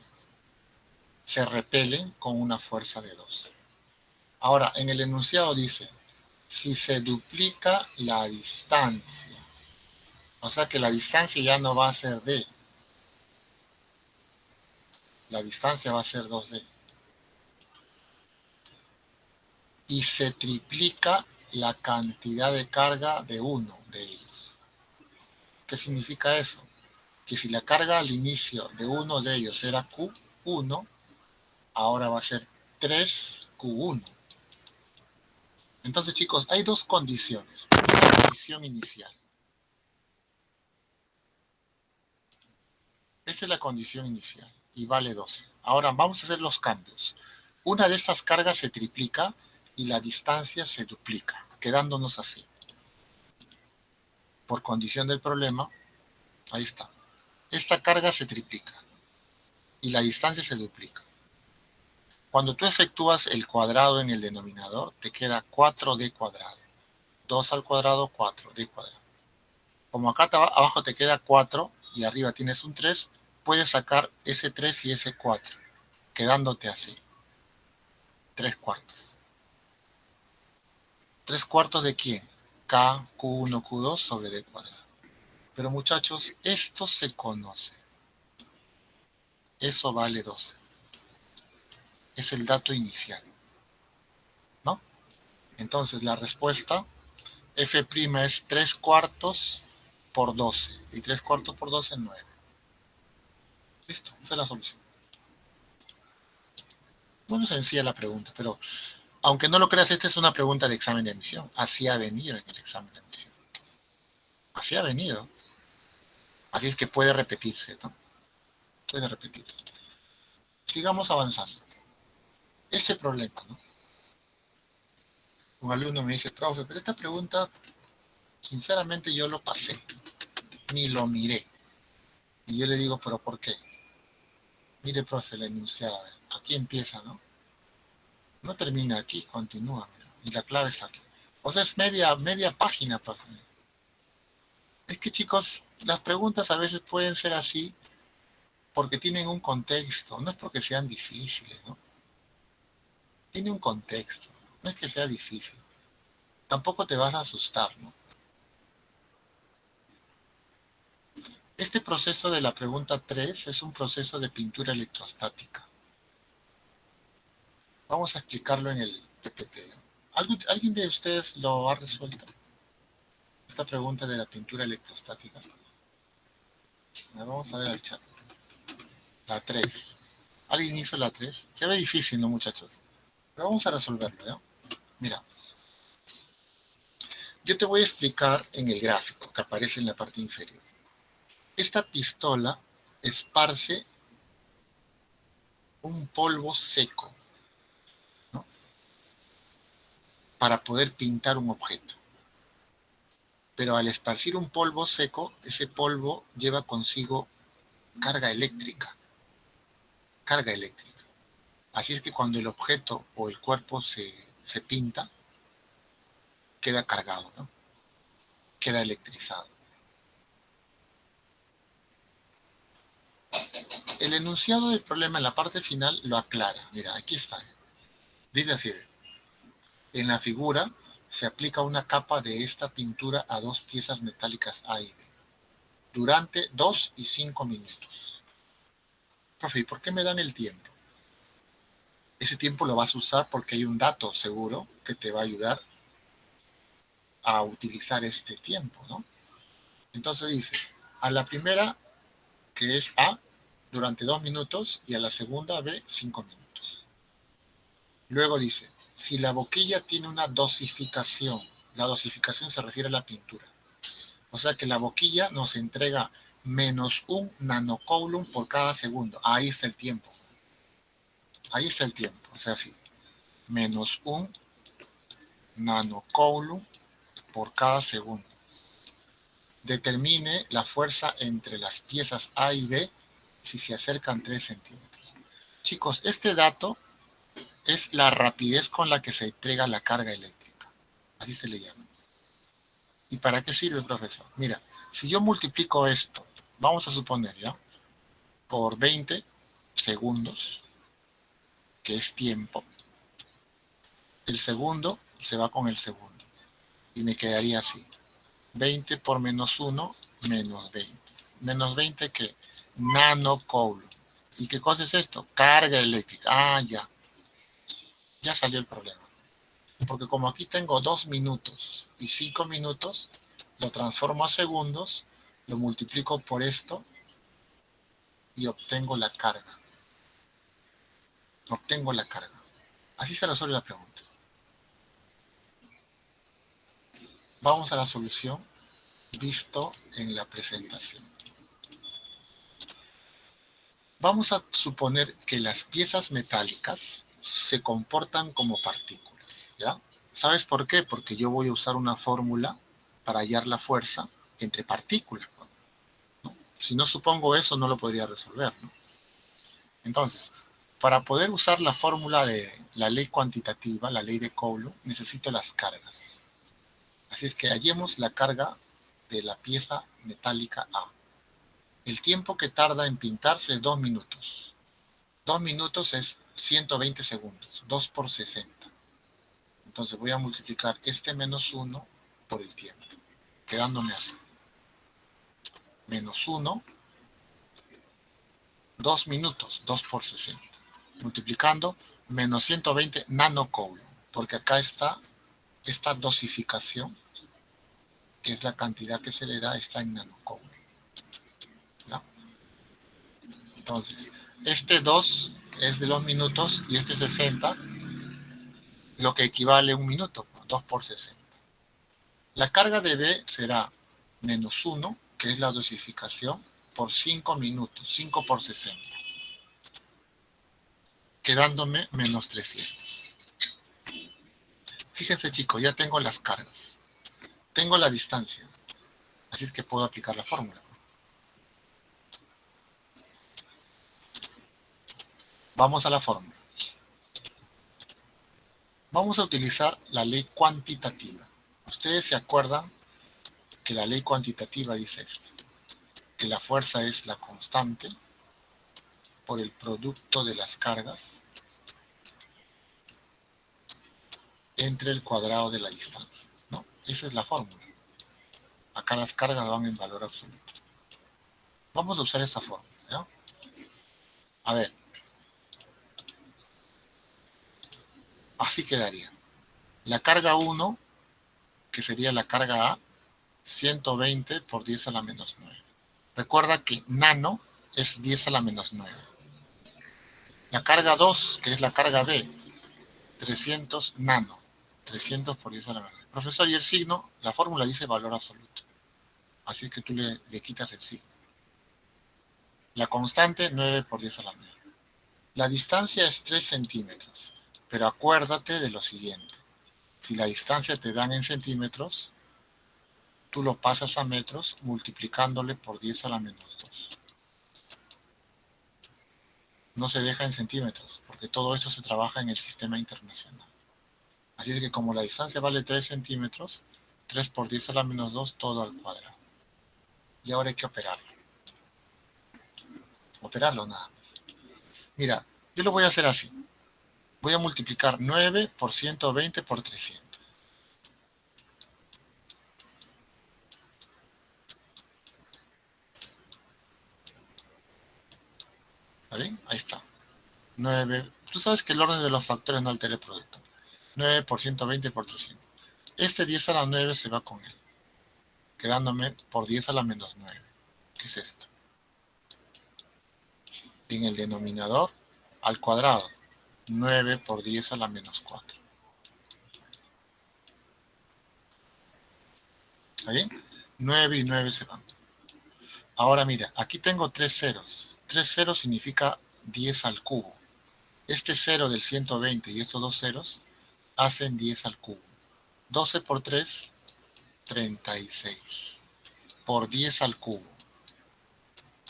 Se repelen con una fuerza de 2. Ahora, en el enunciado dice, si se duplica la distancia, o sea que la distancia ya no va a ser D, la distancia va a ser 2D. Y se triplica la cantidad de carga de uno de ellos. ¿Qué significa eso? Que si la carga al inicio de uno de ellos era Q1, ahora va a ser 3Q1. Entonces, chicos, hay dos condiciones. Una condición inicial. Esta es la condición inicial y vale 12. Ahora vamos a hacer los cambios. Una de estas cargas se triplica y la distancia se duplica, quedándonos así. Por condición del problema, ahí está. Esta carga se triplica y la distancia se duplica. Cuando tú efectúas el cuadrado en el denominador, te queda 4D cuadrado. 2 al cuadrado, 4D cuadrado. Como acá abajo te queda 4 y arriba tienes un 3, puedes sacar ese 3 y ese 4, quedándote así. 3 cuartos. ¿3 cuartos de quién? K, Q1, Q2 sobre D cuadrado. Pero muchachos, esto se conoce. Eso vale 12. Es el dato inicial, ¿no? Entonces la respuesta, F' es 3 cuartos por 12. Y 3 cuartos por 12 es 9. Listo, esa es la solución. Muy sencilla la pregunta, pero aunque no lo creas, esta es una pregunta de examen de admisión. Así ha venido en el examen de admisión. Así ha venido. Así es que puede repetirse, ¿no? Puede repetirse. Sigamos avanzando. Este problema, ¿no? Un alumno me dice, profe, pero esta pregunta, sinceramente yo lo pasé, ni lo miré. Y yo le digo, ¿pero por qué? Mire, profe, la enunciada, aquí empieza, ¿no? No termina aquí, continúa, mira, y la clave está aquí. O sea, es media página, profe. Es que, chicos, las preguntas a veces pueden ser así porque tienen un contexto, no es porque sean difíciles, ¿no? Tiene un contexto, no es que sea difícil. Tampoco te vas a asustar, ¿no? Este proceso de la pregunta 3 es un proceso de pintura electrostática. Vamos a explicarlo en el PPT. ¿Alguien de ustedes lo ha resuelto? Esta pregunta de la pintura electrostática. Vamos a ver al chat. La 3. ¿Alguien hizo la 3? Se ve difícil, ¿no, muchachos? Pero vamos a resolverlo, ¿ya? Mira, yo te voy a explicar en el gráfico que aparece en la parte inferior. Esta pistola esparce un polvo seco, ¿no? Para poder pintar un objeto. Pero al esparcir un polvo seco, ese polvo lleva consigo carga eléctrica, carga eléctrica. Así es que cuando el objeto o el cuerpo se pinta, queda cargado, ¿no? Queda electrizado. El enunciado del problema en la parte final lo aclara. Mira, aquí está. Dice así, en la figura se aplica una capa de esta pintura a dos piezas metálicas A y B durante 2 y 5 minutos. Profe, ¿y por qué me dan el tiempo? Ese tiempo lo vas a usar porque hay un dato seguro que te va a ayudar a utilizar este tiempo, ¿no? Entonces dice, a la primera, que es A, durante 2 minutos, y a la segunda B, 5 minutos. Luego dice, si la boquilla tiene una dosificación, la dosificación se refiere a la pintura. O sea que la boquilla nos entrega menos un nanocoulomb por cada segundo. Ahí está el tiempo. Ahí está el tiempo. O sea, sí, menos un nanocoulomb por cada segundo. Determine la fuerza entre las piezas A y B si se acercan 3 centímetros. Chicos, este dato es la rapidez con la que se entrega la carga eléctrica. Así se le llama. ¿Y para qué sirve, profesor? Mira, si yo multiplico esto, vamos a suponer, ¿ya? Por 20 segundos, que es tiempo, el segundo se va con el segundo. Y me quedaría así. 20 por menos 1, menos 20. Menos 20, ¿qué? Nanocoulomb. ¿Y qué cosa es esto? Carga eléctrica. Ah, ya. Ya salió el problema. Porque como aquí tengo 2 minutos y 5 minutos, lo transformo a segundos, lo multiplico por esto y obtengo la carga. Obtengo la carga. Así se resuelve la pregunta. Vamos a la solución visto en la presentación. Vamos a suponer que las piezas metálicas se comportan como partículas, ¿ya? ¿Sabes por qué? Porque yo voy a usar una fórmula para hallar la fuerza entre partículas, ¿no? Si no supongo eso, no lo podría resolver, ¿no? Entonces, para poder usar la fórmula de la ley cuantitativa, la ley de Coulomb, necesito las cargas. Así es que hallemos la carga de la pieza metálica A. El tiempo que tarda en pintarse es 2 minutos. 2 minutos es 120 segundos, 2 por 60. Entonces voy a multiplicar este menos 1 por el tiempo, quedándome así. Menos 1, 2 minutos, 2 por 60. Multiplicando menos 120 nanocoulomb, porque acá está esta dosificación, que es la cantidad que se le da, está en nanocoulomb. ¿Ya? Entonces, este 2 es de los minutos y este 60, lo que equivale a un minuto, 2 por 60. La carga de B será menos 1, que es la dosificación, por 5 minutos, 5 por 60, quedándome menos 300. Fíjense chicos, ya tengo las cargas, tengo la distancia, así es que puedo aplicar la fórmula. Vamos a la fórmula. Vamos a utilizar la ley cuantitativa. Ustedes se acuerdan que la ley cuantitativa dice esto, que la fuerza es la constante por el producto de las cargas entre el cuadrado de la distancia, ¿no? Esa es la fórmula. Acá las cargas van en valor absoluto. Vamos a usar esta fórmula, ¿no? A ver. Así quedaría. La carga 1, que sería la carga A, 120 por 10 a la menos 9. Recuerda que nano es 10 a la menos 9. La carga 2, que es la carga B, 300 nano. 300 por 10 a la menos 9. Profesor, y el signo, la fórmula dice valor absoluto. Así que tú le quitas el signo. La constante, 9 por 10 a la 9. La distancia es 3 centímetros, pero acuérdate de lo siguiente. Si la distancia te dan en centímetros, tú lo pasas a metros multiplicándole por 10 a la menos 2. No se deja en centímetros, porque todo esto se trabaja en el sistema internacional. Así es que como la distancia vale 3 centímetros, 3 por 10 a la menos 2 todo al cuadrado. Y ahora hay que operarlo. Operarlo nada más. Mira, yo lo voy a hacer así. Voy a multiplicar 9 por 120 por 300. ¿Está bien? Ahí está. 9. Tú sabes que el orden de los factores no altera el producto. 9 por 120 por 300. Este 10 a la 9 se va con él, quedándome por 10 a la menos 9. ¿Qué es esto? En el denominador, al cuadrado. 9 por 10 a la menos 4. ¿Está bien? 9 y 9 se van. Ahora mira, aquí tengo 3 ceros. 3 ceros significa 10 al cubo. Este cero del 120 y estos dos ceros hacen 10 al cubo. 12 por 3, 36. Por 10 al cubo.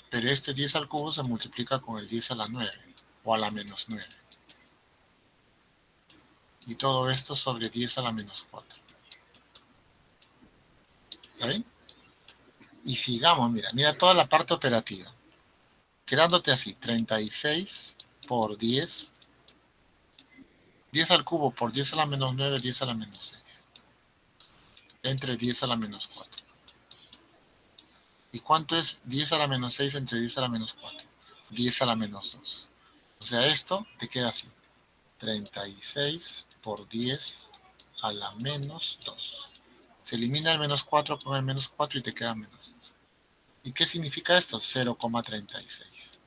Pero este 10 al cubo se multiplica con el 10 a la 9 o a la menos 9. Y todo esto sobre 10 a la menos 4. ¿Está bien? Y sigamos, mira toda la parte operativa. Quedándote así, 36 por 10. 10 al cubo por 10 a la menos 9, 10 a la menos 6. Entre 10 a la menos 4. ¿Y cuánto es 10 a la menos 6 entre 10 a la menos 4? 10 a la menos 2. O sea, esto te queda así. 36 por 10 a la menos 2. Se elimina el menos 4 con el menos 4 y te queda menos 2. ¿Y qué significa esto? 0,36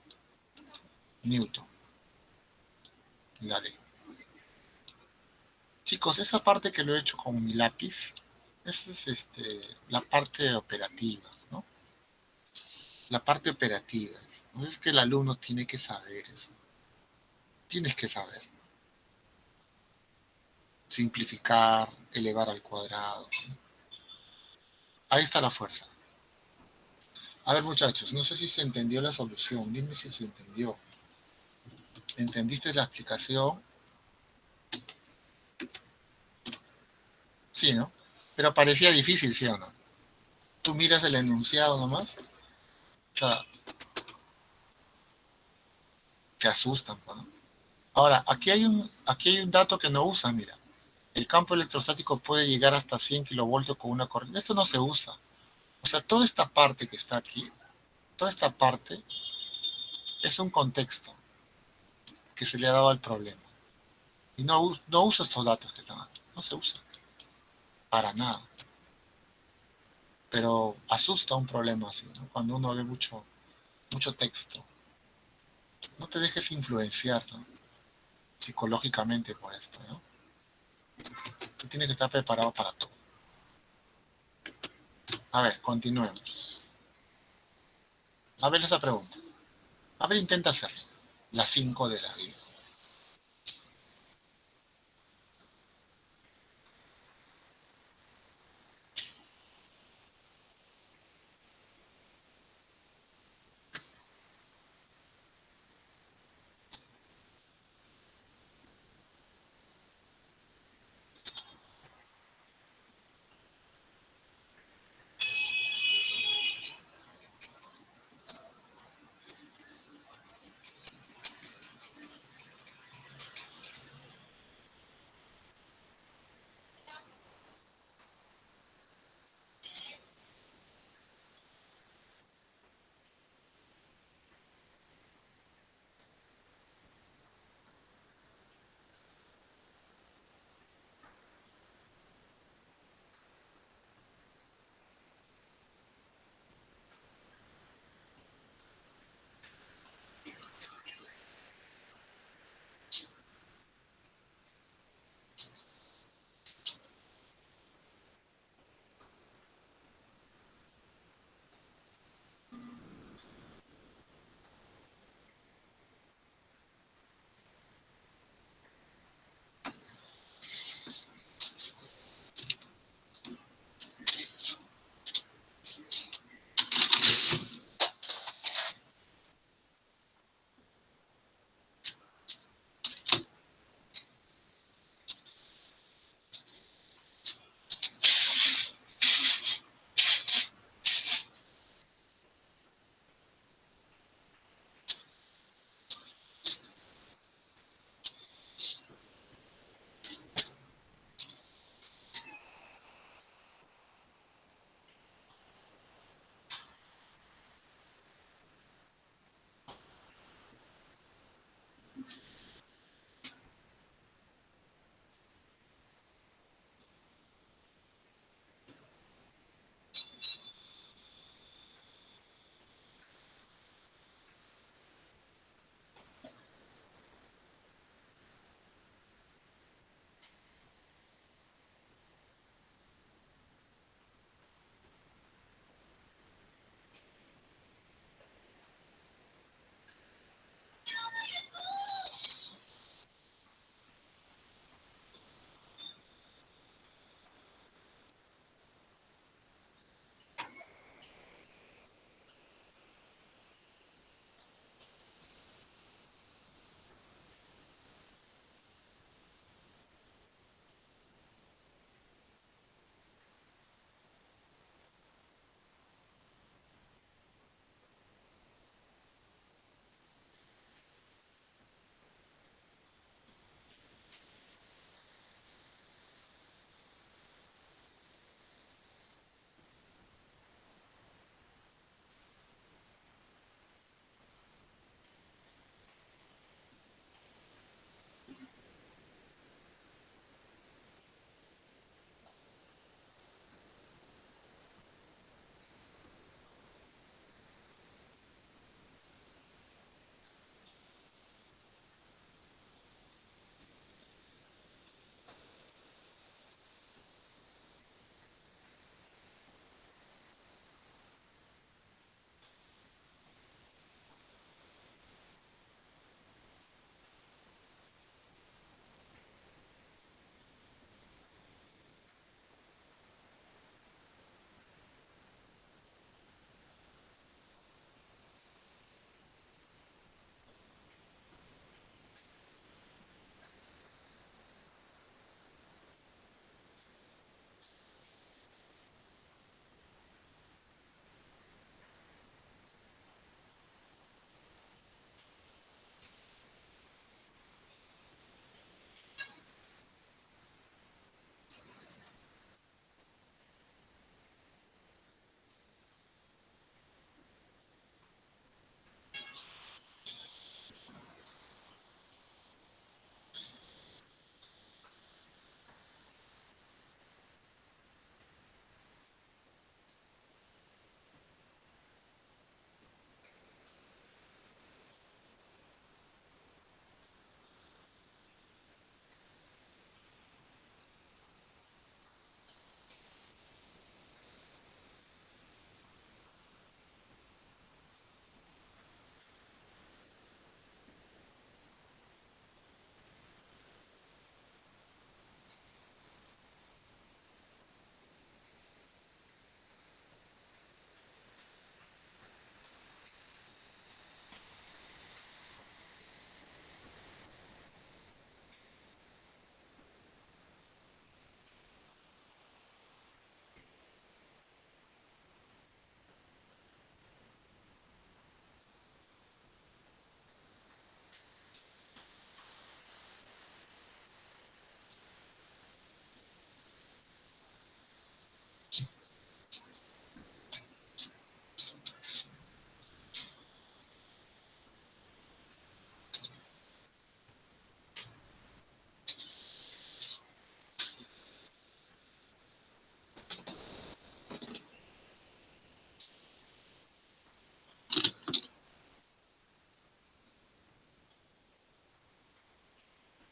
Newton. La D. Chicos, esa parte que lo he hecho con mi lápiz, esa es la parte operativa, ¿no? La parte operativa. No es que el alumno tiene que saber eso. Tienes que saber. Simplificar, elevar al cuadrado. Ahí está la fuerza. A ver, muchachos, no sé si se entendió la solución. Dime si se entendió. ¿Entendiste la explicación? Sí, ¿no? Pero parecía difícil, ¿sí o no? Tú miras el enunciado nomás. O sea, se asustan, ¿no? Ahora, aquí hay un dato que no usan, mira. El campo electrostático puede llegar hasta 100 kilovoltios con una corriente. Esto no se usa. O sea, toda esta parte que está aquí, toda esta parte es un contexto que se le ha dado al problema. Y no uso estos datos que están aquí. No se usa. Para nada. Pero asusta un problema así, ¿no? Cuando uno ve mucho texto. No te dejes influenciar, ¿no? Psicológicamente por esto, ¿no? Tú tienes que estar preparado para todo. A ver, continuemos. A ver esa pregunta. A ver, intenta hacerlo. La 5 de la vida.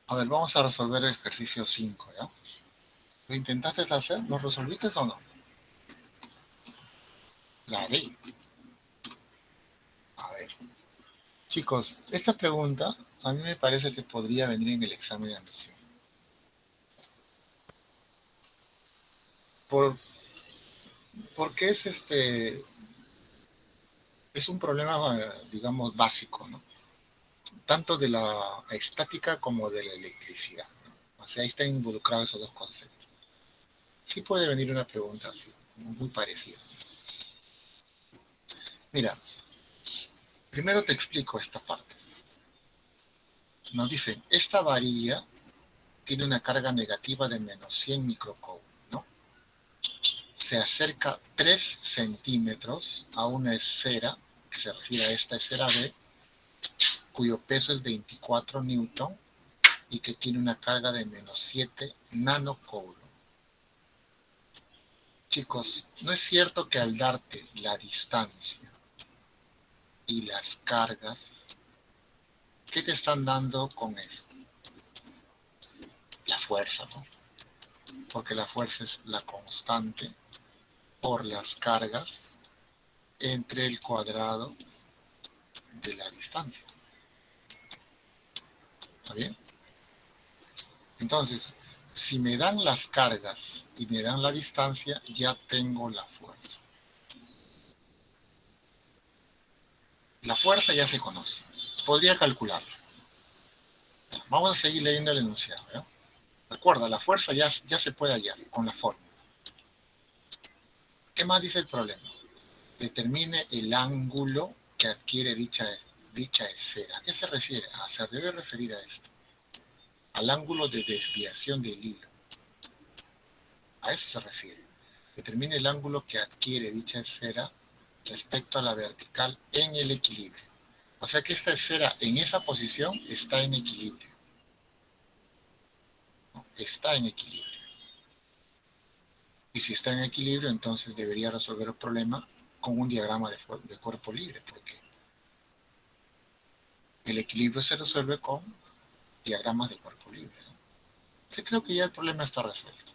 A ver, vamos a resolver el ejercicio 5, ¿ya? ¿Lo intentaste hacer? ¿Lo resolviste o no? La D. A ver. Chicos, esta pregunta a mí me parece que podría venir en el examen de admisión. Por, porque es un problema, digamos, básico, ¿no? Tanto de la estática como de la electricidad, ¿no? O sea, ahí están involucrados esos dos conceptos. Sí puede venir una pregunta así, muy parecida. Mira, primero te explico esta parte. Nos dicen, esta varilla tiene una carga negativa de menos 100 microcoulomb, ¿no? Se acerca 3 centímetros a una esfera, que se refiere a esta esfera B, cuyo peso es 24 newton y que tiene una carga de menos 7 nanocoulomb. Chicos, ¿no es cierto que al darte la distancia y las cargas, qué te están dando con eso? La fuerza, ¿no? Porque la fuerza es la constante por las cargas entre el cuadrado de la distancia. ¿Está bien? Entonces, si me dan las cargas y me dan la distancia, ya tengo la fuerza. La fuerza ya se conoce. Podría calcularla. Vamos a seguir leyendo el enunciado, ¿eh? Recuerda, la fuerza ya se puede hallar con la fórmula. ¿Qué más dice el problema? Determine el ángulo que adquiere dicha esfera. ¿A qué se refiere? Se debe referir a esto. Al ángulo de desviación del hilo. A eso se refiere. Determine el ángulo que adquiere dicha esfera respecto a la vertical en el equilibrio. O sea que esta esfera en esa posición está en equilibrio. ¿No? Está en equilibrio. Y si está en equilibrio, entonces debería resolver el problema con un diagrama de cuerpo libre, porque el equilibrio se resuelve con diagramas de cuerpo libre, ¿no? Sí, creo que ya el problema está resuelto.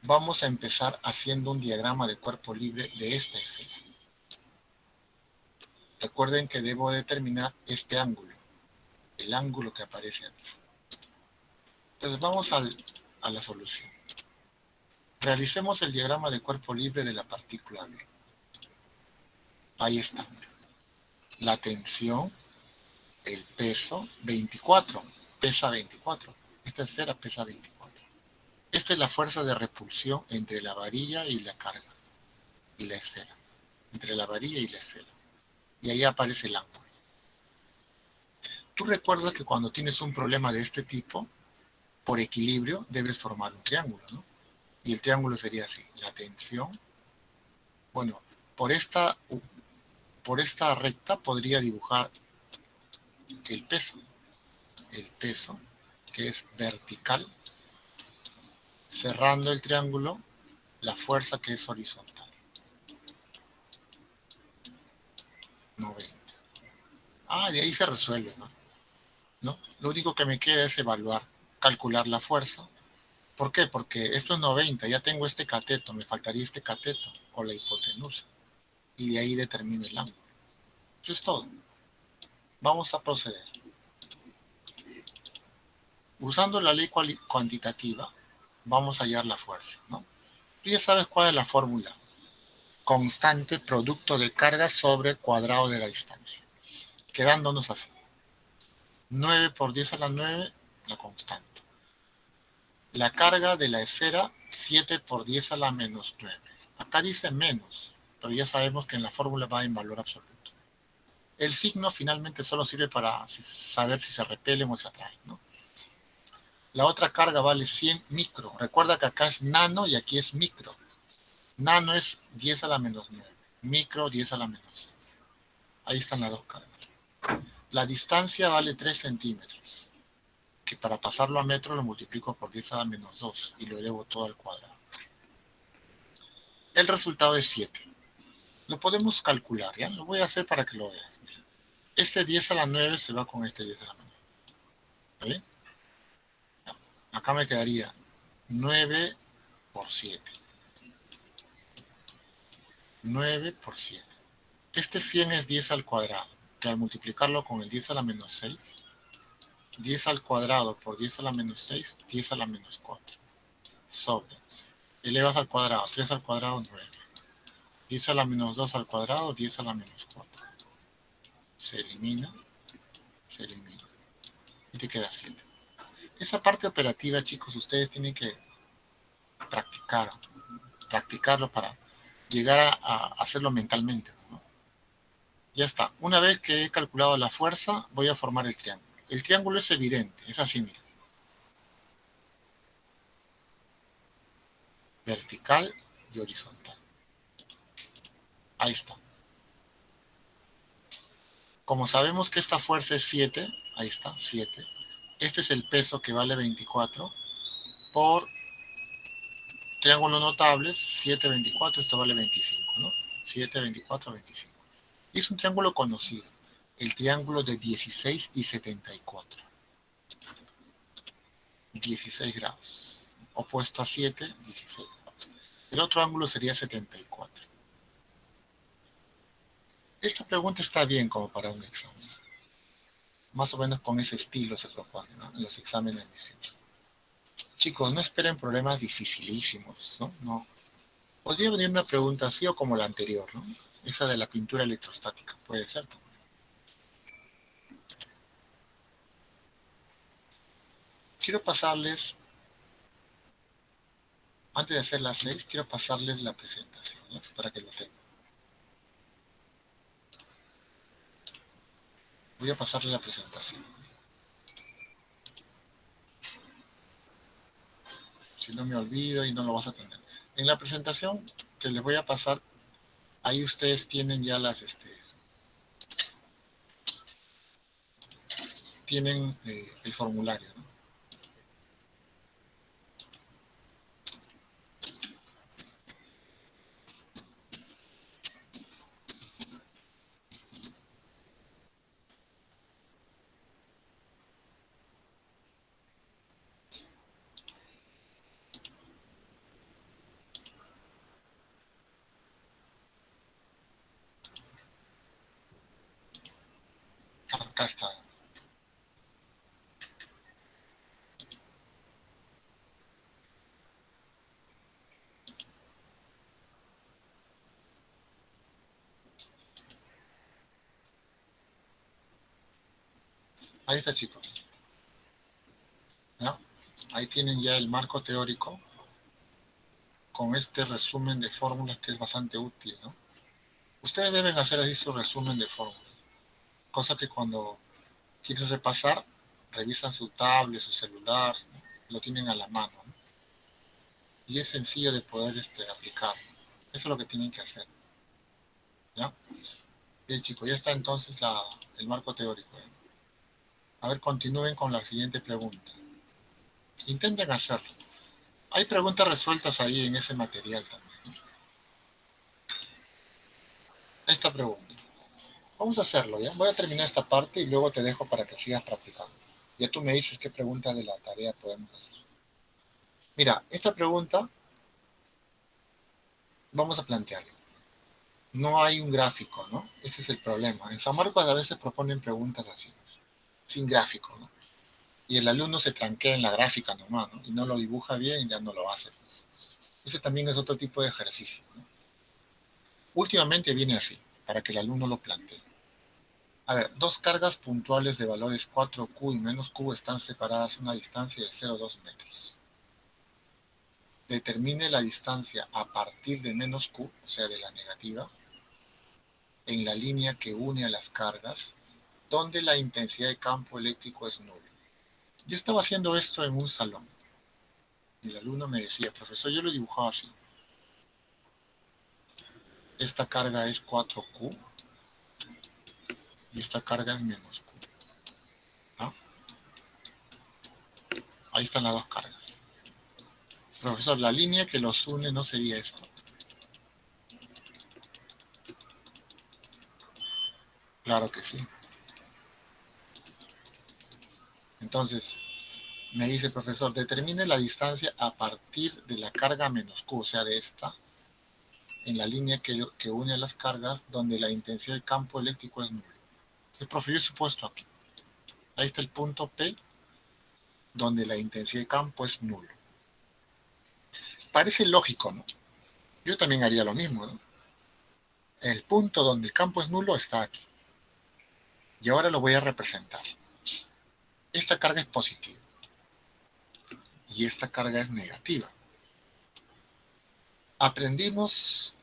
Vamos a empezar haciendo un diagrama de cuerpo libre de esta esfera. Recuerden que debo determinar este ángulo, el ángulo que aparece aquí. Entonces vamos a la solución. Realicemos el diagrama de cuerpo libre de la partícula B. Ahí está. La tensión, el peso, 24. Pesa 24. Esta esfera pesa 24. Esta es la fuerza de repulsión entre la varilla y la carga. Y la esfera. Entre la varilla y la esfera. Y ahí aparece el ángulo. Tú recuerdas que cuando tienes un problema de este tipo, por equilibrio, debes formar un triángulo, ¿no? Y el triángulo sería así. La tensión, bueno, por esta recta podría dibujar el peso que es vertical, cerrando el triángulo, la fuerza que es horizontal. 90. De ahí se resuelve, ¿no? ¿No? Lo único que me queda es evaluar, calcular la fuerza. ¿Por qué? Porque esto es 90, ya tengo este cateto, me faltaría este cateto o la hipotenusa. Y de ahí determino el ángulo. Eso es todo. Vamos a proceder. Usando la ley cuantitativa, vamos a hallar la fuerza, ¿no? Tú ya sabes cuál es la fórmula. Constante producto de carga sobre cuadrado de la distancia. Quedándonos así. 9 por 10 a la 9, la constante. La carga de la esfera, 7 por 10 a la menos 9. Acá dice menos, pero ya sabemos que en la fórmula va en valor absoluto. El signo finalmente solo sirve para saber si se repelen o se atraen, ¿no? La otra carga vale 100 micro. Recuerda que acá es nano y aquí es micro. Nano es 10 a la menos 9. Micro 10 a la menos 6. Ahí están las dos cargas. La distancia vale 3 centímetros. Que para pasarlo a metro lo multiplico por 10 a la menos 2 y lo elevo todo al cuadrado. El resultado es 7. Lo podemos calcular, ¿ya? Lo voy a hacer para que lo veas. Este 10 a la 9 se va con este 10 a la 9. bien? Acá me quedaría 9 por 7. 9 por 7. Este 100 es 10 al cuadrado, que al multiplicarlo con el 10 a la menos 6, 10 al cuadrado por 10 a la menos 6, 10 a la menos 4. Sobre. Elevas al cuadrado, 3 al cuadrado, 9. 10 a la menos 2 al cuadrado, 10 a la menos 4. Se elimina, se elimina. Y te queda 7. Esa parte operativa, chicos, ustedes tienen que practicarlo para llegar a hacerlo mentalmente, ¿no? Ya está. Una vez que he calculado la fuerza, voy a formar el triángulo. El triángulo es evidente, es así, mira. Vertical y horizontal. Ahí está. Como sabemos que esta fuerza es 7, ahí está, 7. Este es el peso que vale 24 por triángulo notables, 7, 24, esto vale 25, ¿no? 7, 24, 25. Y es un triángulo conocido, el triángulo de 16 y 74. 16 grados. Opuesto a 7, 16 grados. El otro ángulo sería 74. Esta pregunta está bien como para un examen. Más o menos con ese estilo se propone, ¿no? En los exámenes de admisión. Chicos, no esperen problemas dificilísimos, ¿no? No. Podría venir una pregunta así o como la anterior, ¿no? Esa de la pintura electrostática, puede ser. Quiero pasarles, antes de hacer las 6, quiero pasarles la presentación, ¿no? Para que lo tengan. Voy a pasarles la presentación. Si no me olvido y no lo vas a tener. En la presentación que les voy a pasar, ahí ustedes tienen ya tienen el formulario, ¿no? Acá está. Ahí está, chicos. ¿No? Ahí tienen ya el marco teórico con este resumen de fórmulas que es bastante útil, ¿no? Ustedes deben hacer así su resumen de fórmulas, cosa que cuando quieren repasar, revisan su tablet, su celular, ¿no? Lo tienen a la mano, ¿no? Y es sencillo de poder aplicar. Eso es lo que tienen que hacer, ¿ya? Bien, chicos, ya está entonces el marco teórico, ¿eh? A ver, continúen con la siguiente pregunta. Intenten hacerlo. Hay preguntas resueltas ahí en ese material también, ¿no? Esta pregunta. Vamos a hacerlo, ¿ya? Voy a terminar esta parte y luego te dejo para que sigas practicando. Ya tú me dices qué preguntas de la tarea podemos hacer. Mira, esta pregunta vamos a plantearla. No hay un gráfico, ¿no? Ese es el problema. En San Marcos a veces proponen preguntas así, sin gráfico, ¿no? Y el alumno se tranquea en la gráfica nomás, ¿no? Y no lo dibuja bien y ya no lo hace. Ese también es otro tipo de ejercicio, ¿no? Últimamente viene así, para que el alumno lo plantee. A ver, dos cargas puntuales de valores 4Q y menos Q están separadas a una distancia de 0,2 metros. Determine la distancia a partir de menos Q, o sea, de la negativa, en la línea que une a las cargas, donde la intensidad de campo eléctrico es nula. Yo estaba haciendo esto en un salón y el alumno me decía, profesor, yo lo dibujaba así. Esta carga es 4Q y esta carga es menos Q, ¿no? Ahí están las dos cargas. Profesor, la línea que los une no sería esto. Claro que sí. Entonces, me dice el profesor, determine la distancia a partir de la carga menos Q, o sea, de esta, en la línea que une a las cargas, donde la intensidad del campo eléctrico es nulo. El profe, yo he supuesto aquí. Ahí está el punto P, donde la intensidad de campo es nulo. Parece lógico, ¿no? Yo también haría lo mismo, ¿no? El punto donde el campo es nulo está aquí. Y ahora lo voy a representar. Esta carga es positiva. Y esta carga es negativa. Aprendimos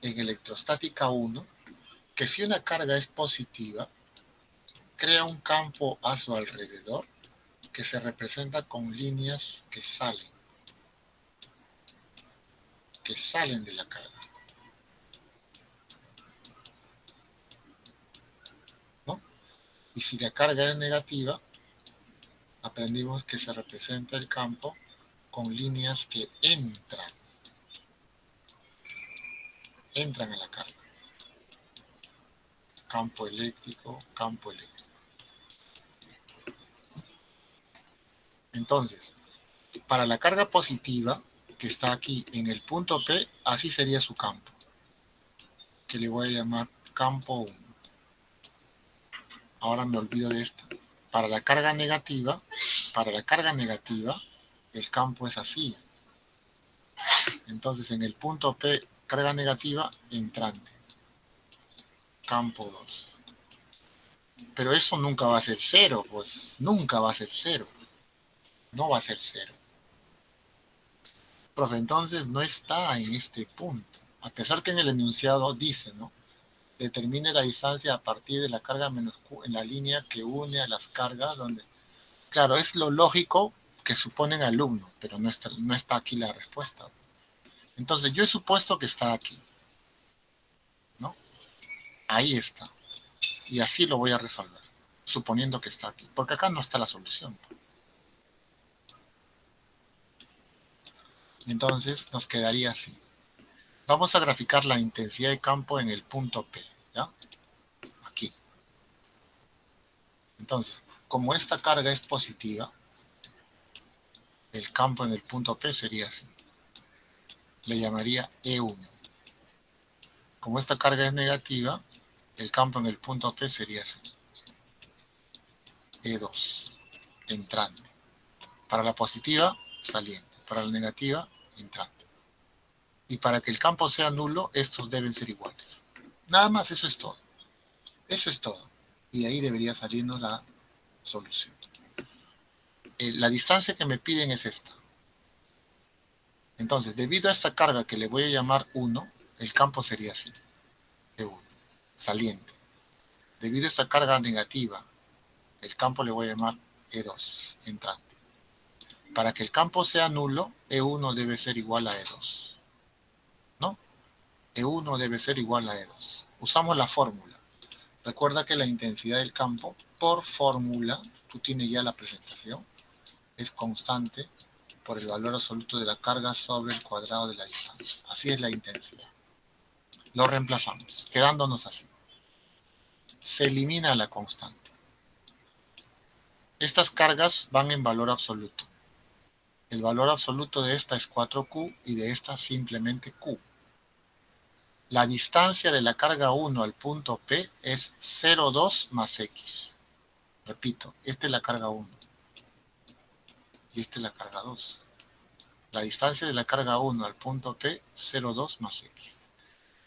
en electrostática 1 que si una carga es positiva, crea un campo a su alrededor que se representa con líneas que salen de la carga, ¿no? Y si la carga es negativa, aprendimos que se representa el campo con líneas que entran a la carga. Campo eléctrico, campo eléctrico. Entonces, para la carga positiva, que está aquí en el punto P, así sería su campo, que le voy a llamar campo 1. Ahora me olvido de esto. Para la carga negativa, el campo es así. Entonces, en el punto P, carga negativa, entrante. Campo 2. Pero eso nunca va a ser cero, pues nunca va a ser cero. No va a ser cero. Profe, entonces no está en este punto. A pesar que en el enunciado dice, ¿no? Determine la distancia a partir de la carga menos Q en la línea que une a las cargas donde... Claro, es lo lógico que suponen alumno, pero no está aquí la respuesta. Entonces yo he supuesto que está aquí, ¿no? Ahí está. Y así lo voy a resolver, suponiendo que está aquí, porque acá no está la solución. Entonces nos quedaría así. Vamos a graficar la intensidad de campo en el punto P, ¿ya? Aquí. Entonces, como esta carga es positiva, el campo en el punto P sería así. Le llamaría E1. Como esta carga es negativa, el campo en el punto P sería así. E2, entrante. Para la positiva, saliente. Para la negativa, entrante. Y para que el campo sea nulo, estos deben ser iguales. Nada más, eso es todo. Eso es todo. Y de ahí debería salirnos la solución. La distancia que me piden es esta. Entonces, debido a esta carga que le voy a llamar 1, el campo sería así. E1, saliente. Debido a esta carga negativa, el campo le voy a llamar E2, entrante. Para que el campo sea nulo, E1 debe ser igual a E2. ¿No? E1 debe ser igual a E2. Usamos la fórmula. Recuerda que la intensidad del campo, por fórmula, tú tienes ya la presentación, es constante por el valor absoluto de la carga sobre el cuadrado de la distancia. Así es la intensidad. Lo reemplazamos, quedándonos así. Se elimina la constante. Estas cargas van en valor absoluto. El valor absoluto de esta es 4Q y de esta simplemente Q. La distancia de la carga 1 al punto P es 0,2 más X. Repito, esta es la carga 1 y esta es la carga 2. La distancia de la carga 1 al punto P, 0,2 más X.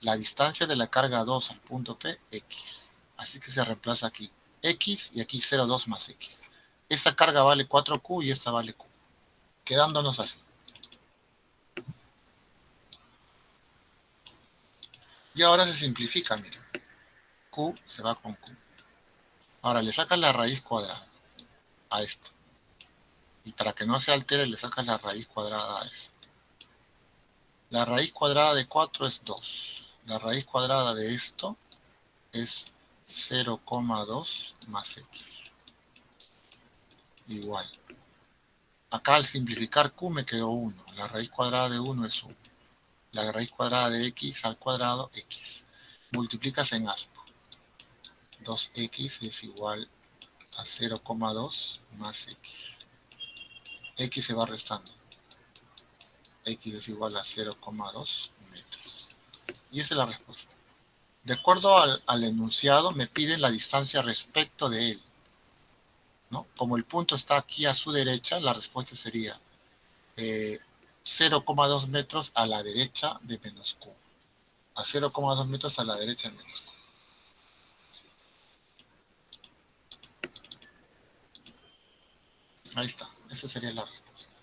La distancia de la carga 2 al punto P, X. Así que se reemplaza aquí X y aquí 0,2 más X. Esta carga vale 4Q y esta vale Q. Quedándonos así. Y ahora se simplifica, mira. Q se va con Q. Ahora le sacas la raíz cuadrada a esto. Y para que no se altere le sacas la raíz cuadrada a eso. La raíz cuadrada de 4 es 2. La raíz cuadrada de esto es 0,2 más X. Igual. Acá al simplificar Q me quedó 1. La raíz cuadrada de 1 es 1. La raíz cuadrada de X al cuadrado, X. Multiplicas en aspa. 2X es igual a 0,2 más x. X se va restando. X es igual a 0,2 metros. Y esa es la respuesta. De acuerdo al enunciado, me piden la distancia respecto de él, ¿no? Como el punto está aquí a su derecha, la respuesta sería 0,2 metros a la derecha de menos q. A 0,2 metros a la derecha de menos q. Ahí está, esa sería la respuesta.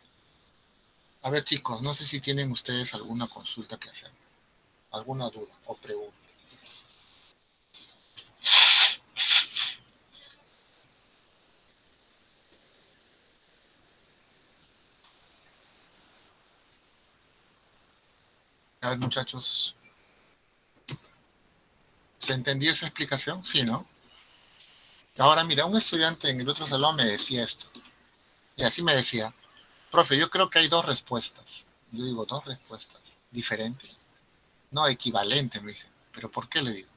A ver, chicos, no sé si tienen ustedes alguna consulta que hacer, alguna duda o pregunta. A ver, muchachos, ¿se entendió esa explicación? Sí, ¿no? Ahora, mira, un estudiante en el otro salón me decía esto. Y así me decía, profe, yo creo que hay dos respuestas. Yo digo, dos respuestas diferentes. No, equivalentes, me dice. ¿Pero por qué le digo?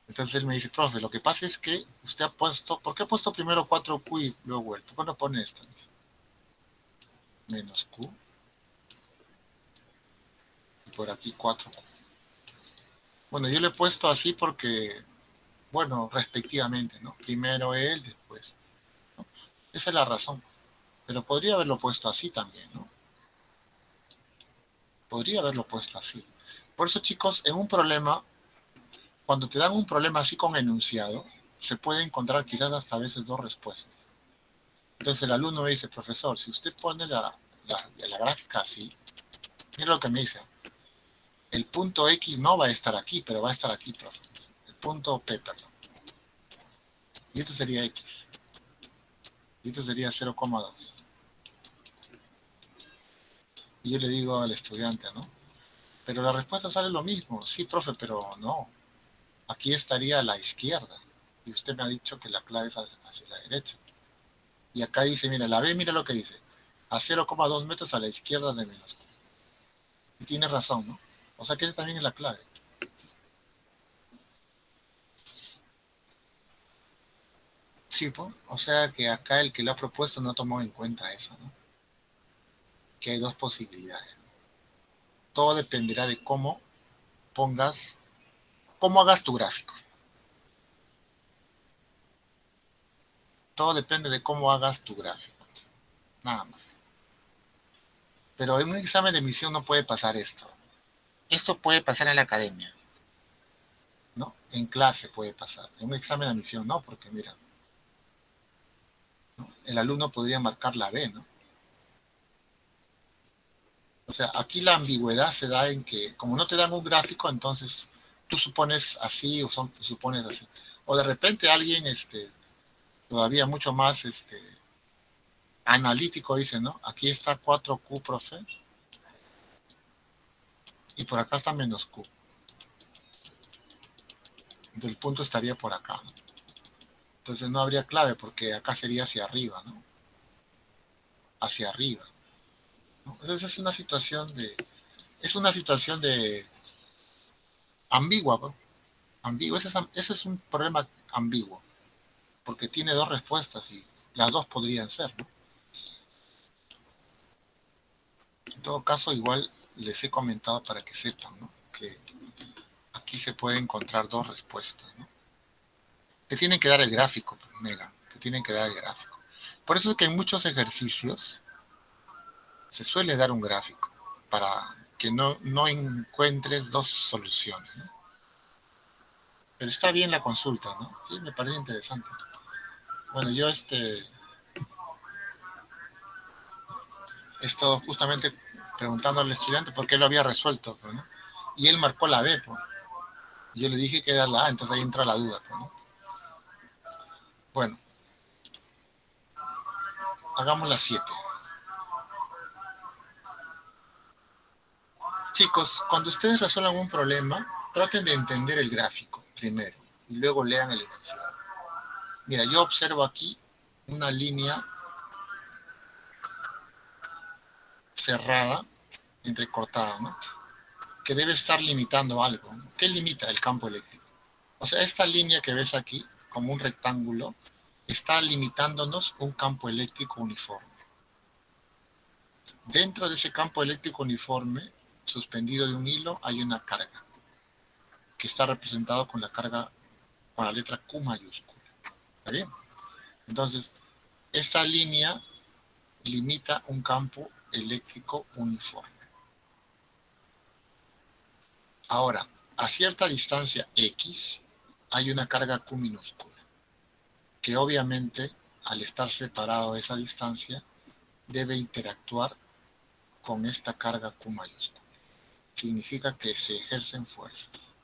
Entonces él me dice, profe, lo que pasa es que usted ha puesto, ¿por qué ha puesto primero 4Q y luego el? ¿Por qué no pone esto? Menos Q y por aquí 4Q. Bueno, yo le he puesto así porque, bueno, respectivamente, ¿no? Primero él, después, ¿no? Esa es la razón. Pero podría haberlo puesto así también, ¿no? Podría haberlo puesto así. Por eso, chicos, en un problema, cuando te dan un problema así con enunciado, se puede encontrar quizás hasta a veces dos respuestas. Entonces el alumno me dice, profesor, si usted pone la gráfica así, mira lo que me dice. El punto X no va a estar aquí, pero va a estar aquí, profe. El punto P, perdón. Y esto sería X. Y esto sería 0,2. Y yo le digo al estudiante, ¿no? Pero la respuesta sale lo mismo. Sí, profe, pero no. Aquí estaría a la izquierda. Y usted me ha dicho que la clave es hacia la derecha. Y acá dice, mira, la B, mira lo que dice. A 0,2 metros a la izquierda de menos. Y tiene razón, ¿no? O sea que esa también es la clave. Sí, pues. O sea que acá el que lo ha propuesto no tomó en cuenta eso, ¿no? Que hay dos posibilidades. Todo dependerá de pongas, cómo hagas tu gráfico. Todo depende de cómo hagas tu gráfico. Nada más. Pero en un examen de admisión no puede pasar esto. Esto puede pasar en la academia, ¿no? En clase puede pasar. En un examen de admisión no, porque mira, ¿no? El alumno podría marcar la B, ¿no? O sea, aquí la ambigüedad se da en que, como no te dan un gráfico, entonces tú supones así o supones así. O de repente alguien, todavía mucho más, analítico dice, ¿no? Aquí está 4Q, profe, y por acá está menos Q. Entonces el punto estaría por acá, ¿no? Entonces no habría clave porque acá sería hacia arriba, ¿no? Hacia arriba, ¿no? Entonces es una situación de ambigua, ¿no? Ambiguo. Ese es un problema ambiguo, porque tiene dos respuestas y las dos podrían ser, ¿no? En todo caso, igual les he comentado para que sepan, ¿no? Que aquí se pueden encontrar dos respuestas, ¿no? Te tienen que dar el gráfico, pues, Mega, te tienen que dar el gráfico. Por eso es que en muchos ejercicios se suele dar un gráfico para que no encuentres dos soluciones, ¿no? Pero está bien la consulta, ¿no? Sí, me parece interesante. Bueno, yo he estado justamente preguntando al estudiante por qué lo había resuelto, pues, ¿no? Y él marcó la B, pues. Yo le dije que era la A, entonces ahí entra la duda, pues, ¿no? Bueno, hagamos las 7. Chicos, cuando ustedes resuelvan un problema, traten de entender el gráfico primero y luego lean el enunciado. Mira, yo observo aquí una línea cerrada, entrecortada, ¿no? Que debe estar limitando algo, ¿no? ¿Qué limita el campo eléctrico? O sea, esta línea que ves aquí, como un rectángulo, está limitándonos un campo eléctrico uniforme. Dentro de ese campo eléctrico uniforme, suspendido de un hilo, hay una carga, que está representado con la carga, con la letra Q mayúscula. ¿Está bien? Entonces, esta línea limita un campo eléctrico uniforme. Ahora, a cierta distancia X, hay una carga Q minúscula, que obviamente, al estar separado de esa distancia, debe interactuar con esta carga Q mayúscula. Significa que se ejercen fuerzas.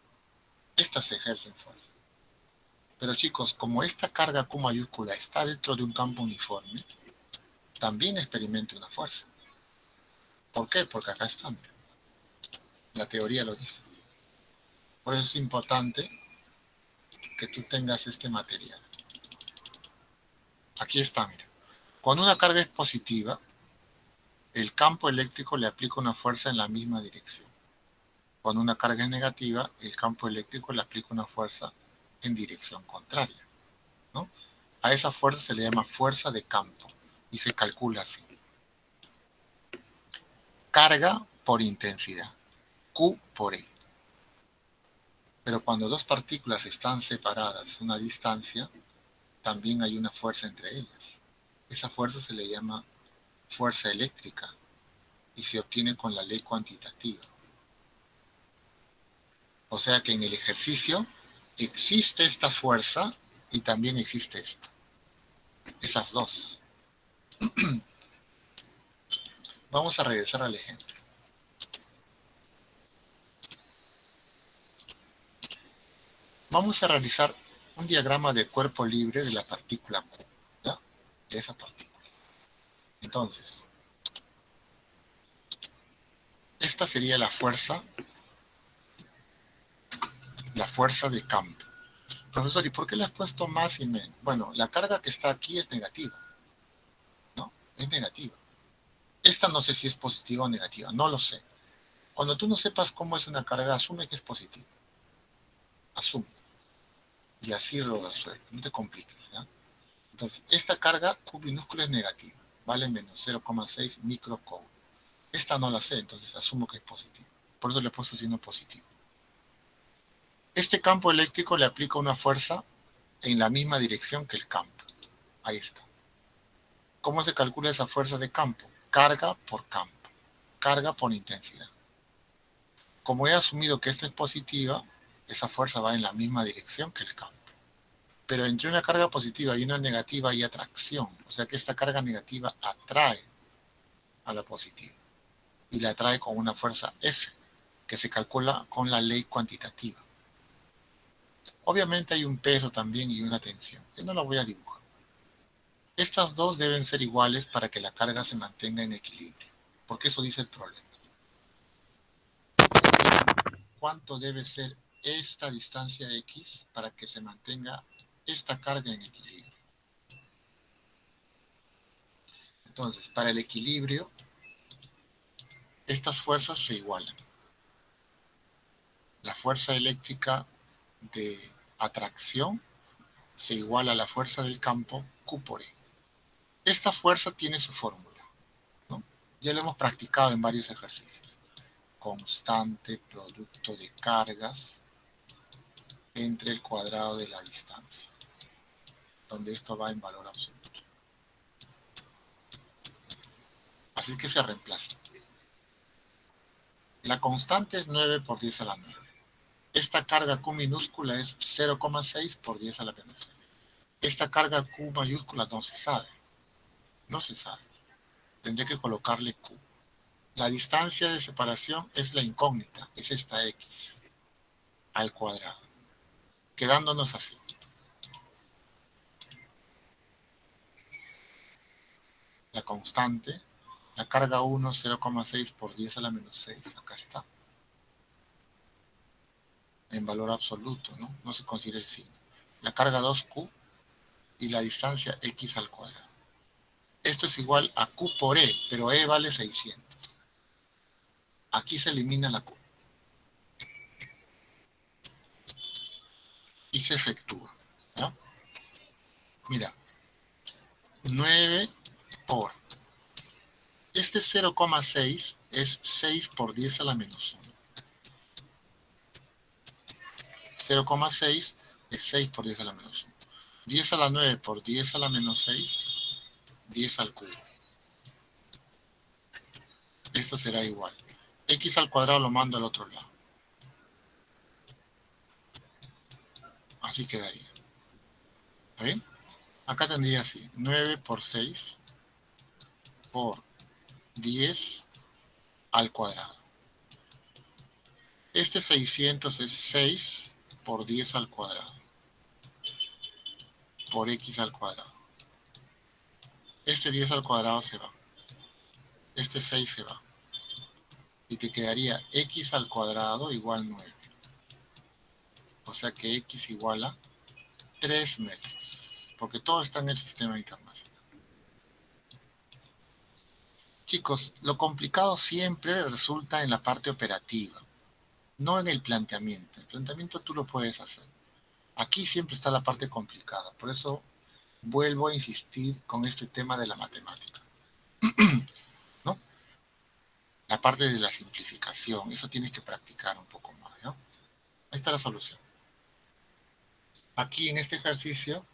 Estas se ejercen fuerzas. Pero chicos, como esta carga Q mayúscula está dentro de un campo uniforme, también experimenta una fuerza. ¿Por qué? Porque acá están. La teoría lo dice. Por eso es importante que tú tengas este material. Aquí está, mira. Cuando una carga es positiva, el campo eléctrico le aplica una fuerza en la misma dirección. Cuando una carga es negativa, el campo eléctrico le aplica una fuerza en dirección contraria, ¿no? A esa fuerza se le llama fuerza de campo y se calcula así. Carga por intensidad, Q por E. Pero cuando dos partículas están separadas una distancia, también hay una fuerza entre ellas. Esa fuerza se le llama fuerza eléctrica y se obtiene con la ley cuantitativa. O sea que en el ejercicio existe esta fuerza y también existe esta. Esas dos. Vamos a regresar al ejemplo. Vamos a realizar un diagrama de cuerpo libre de la partícula Q, ¿ya? De esa partícula. Entonces, esta sería la fuerza de campo. Profesor, ¿y por qué le has puesto más y menos? Bueno, la carga que está aquí es negativa, ¿no? Es negativa. Esta no sé si es positiva o negativa, no lo sé. Cuando tú no sepas cómo es una carga, asume que es positiva. Asume. Y así lo resuelve. No te compliques, ¿ya? Entonces, esta carga Q minúscula es negativa. Vale menos 0,6 microcoulomb. Esta no la sé, entonces asumo que es positiva. Por eso le he puesto signo positivo. Este campo eléctrico le aplica una fuerza en la misma dirección que el campo. Ahí está. ¿Cómo se calcula esa fuerza de campo? Carga por campo. Carga por intensidad. Como he asumido que esta es positiva, esa fuerza va en la misma dirección que el campo. Pero entre una carga positiva y una negativa hay atracción. O sea que esta carga negativa atrae a la positiva. Y la atrae con una fuerza F, que se calcula con la ley cuantitativa. Obviamente hay un peso también y una tensión. Yo no lo voy a dibujar. Estas dos deben ser iguales para que la carga se mantenga en equilibrio. Porque eso dice el problema. ¿Cuánto debe ser esta distancia X para que se mantenga esta carga en equilibrio? Entonces, para el equilibrio, estas fuerzas se igualan. La fuerza eléctrica de atracción se iguala a la fuerza del campo Q por E. Esta fuerza tiene su fórmula, ¿no? Ya lo hemos practicado en varios ejercicios. Constante producto de cargas entre el cuadrado de la distancia, donde esto va en valor absoluto. Así que se reemplaza. La constante es 9 por 10 a la 9. Esta carga Q minúscula es 0,6 por 10 a la menos 6. Esta carga Q mayúscula no se sabe. No se sabe. Tendré que colocarle Q. La distancia de separación es la incógnita, es esta X al cuadrado, quedándonos así. La constante, la carga 1, 0,6 por 10 a la menos 6, acá está. En valor absoluto, ¿no? No se considera el signo. La carga 2Q y la distancia X al cuadrado. Esto es igual a Q por E, pero E vale 600. Aquí se elimina la Q. Y se efectúa, ¿no? Mira, 9 por... Este 0,6 es 6 por 10 a la menos 1. 0,6 es 6 por 10 a la menos 1. 10 a la 9 por 10 a la menos 6, 10 al cubo. Esto será igual. X al cuadrado lo mando al otro lado. Así quedaría. ¿Está bien? Acá tendría así. 9 por 6 por 10 al cuadrado. Este 600 es 6 por 10 al cuadrado. Por X al cuadrado. Este 10 al cuadrado se va. Este 6 se va. Y te quedaría X al cuadrado igual 9. O sea que X igual a 3 metros. Porque todo está en el sistema internacional. Chicos, lo complicado siempre resulta en la parte operativa, no en el planteamiento. El planteamiento tú lo puedes hacer. Aquí siempre está la parte complicada. Por eso vuelvo a insistir con este tema de la matemática, ¿no? La parte de la simplificación, eso tienes que practicar un poco más, ¿no? Ahí está la solución. Aquí en este ejercicio,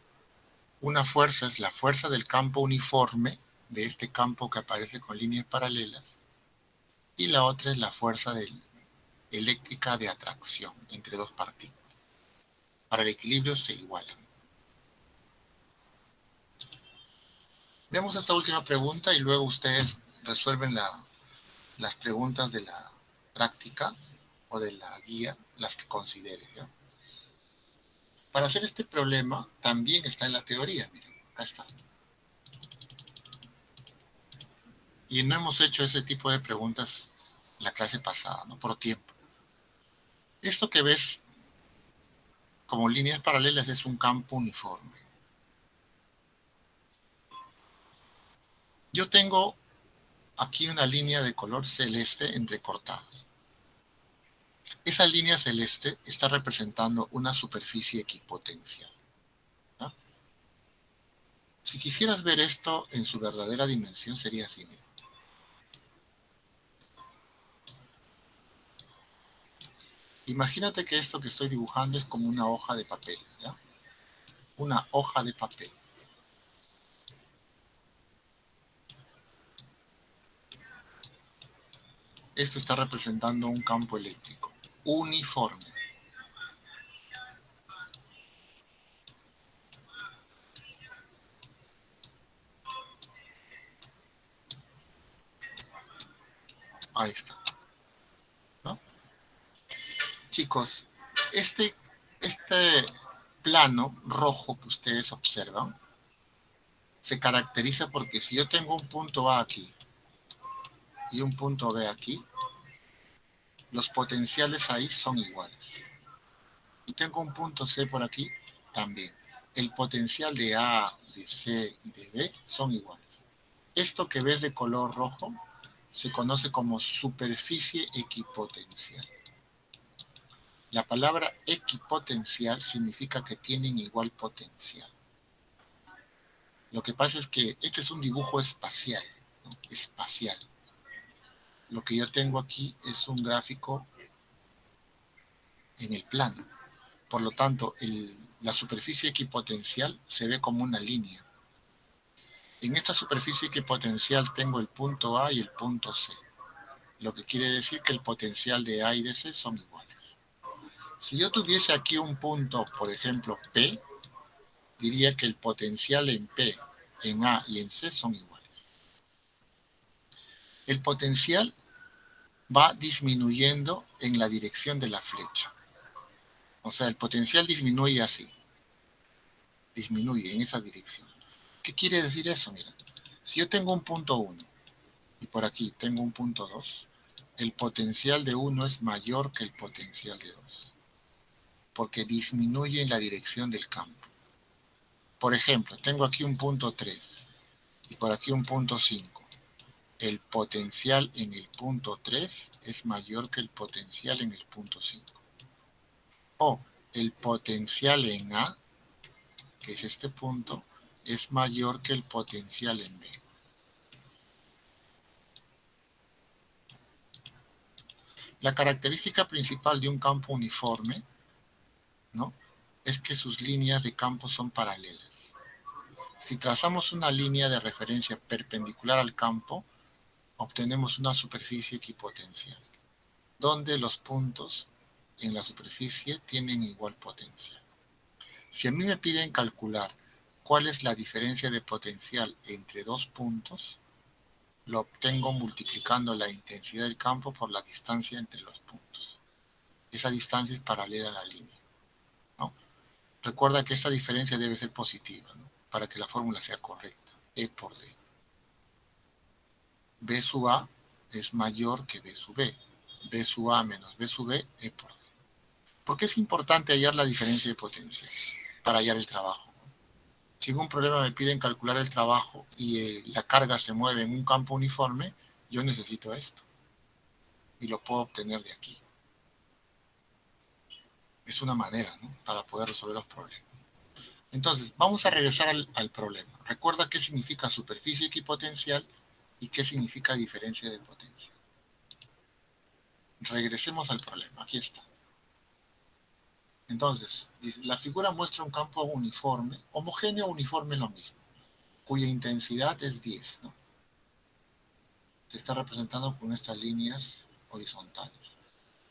una fuerza es la fuerza del campo uniforme, de este campo que aparece con líneas paralelas, y la otra es la fuerza eléctrica de atracción entre dos partículas. Para el equilibrio se igualan. Veamos esta última pregunta y luego ustedes resuelven las preguntas de la práctica o de la guía, las que consideren, ¿ya? Para hacer este problema también está en la teoría, miren, acá está. Y no hemos hecho ese tipo de preguntas la clase pasada, ¿no? Por tiempo. Esto que ves como líneas paralelas es un campo uniforme. Yo tengo aquí una línea de color celeste entrecortada. Esa línea celeste está representando una superficie equipotencial, ¿no? Si quisieras ver esto en su verdadera dimensión, sería así, mira. Imagínate que esto que estoy dibujando es como una hoja de papel, ¿ya? Una hoja de papel. Esto está representando un campo eléctrico uniforme. Ahí está, ¿no? Chicos, este plano rojo que ustedes observan se caracteriza porque si yo tengo un punto A aquí y un punto B aquí, los potenciales ahí son iguales. Y tengo un punto C por aquí también. El potencial de A, de C y de B son iguales. Esto que ves de color rojo se conoce como superficie equipotencial. La palabra equipotencial significa que tienen igual potencial. Lo que pasa es que este es un dibujo espacial, ¿no? Espacial. Lo que yo tengo aquí es un gráfico en el plano. Por lo tanto, la superficie equipotencial se ve como una línea. En esta superficie equipotencial tengo el punto A y el punto C, lo que quiere decir que el potencial de A y de C son iguales. Si yo tuviese aquí un punto, por ejemplo, P, diría que el potencial en P, en A y en C son iguales. El potencial va disminuyendo en la dirección de la flecha. O sea, el potencial disminuye así. Disminuye en esa dirección. ¿Qué quiere decir eso? Mira, si yo tengo un punto 1 y por aquí tengo un punto 2, el potencial de 1 es mayor que el potencial de 2, porque disminuye en la dirección del campo. Por ejemplo, tengo aquí un punto 3 y por aquí un punto 5. El potencial en el punto 3 es mayor que el potencial en el punto 5. O el potencial en A, que es este punto, es mayor que el potencial en B. La característica principal de un campo uniforme, ¿no?, es que sus líneas de campo son paralelas. Si trazamos una línea de referencia perpendicular al campo, obtenemos una superficie equipotencial, donde los puntos en la superficie tienen igual potencia. Si a mí me piden calcular cuál es la diferencia de potencial entre dos puntos, lo obtengo multiplicando la intensidad del campo por la distancia entre los puntos. Esa distancia es paralela a la línea, ¿no? Recuerda que esa diferencia debe ser positiva, ¿no?, para que la fórmula sea correcta. E por D. B sub A es mayor que B sub B. B sub A menos B sub B, E por D. ¿Por qué es importante hallar la diferencia de potencia? Para hallar el trabajo. Si en un problema me piden calcular el trabajo y la carga se mueve en un campo uniforme, yo necesito esto. Y lo puedo obtener de aquí. Es una manera, ¿no?, para poder resolver los problemas. Entonces, vamos a regresar al problema. Recuerda qué significa superficie equipotencial y qué significa diferencia de potencia. Regresemos al problema. Aquí está. Entonces, la figura muestra un campo uniforme, homogéneo o uniforme lo mismo, cuya intensidad es 10, ¿no? Se está representando con estas líneas horizontales.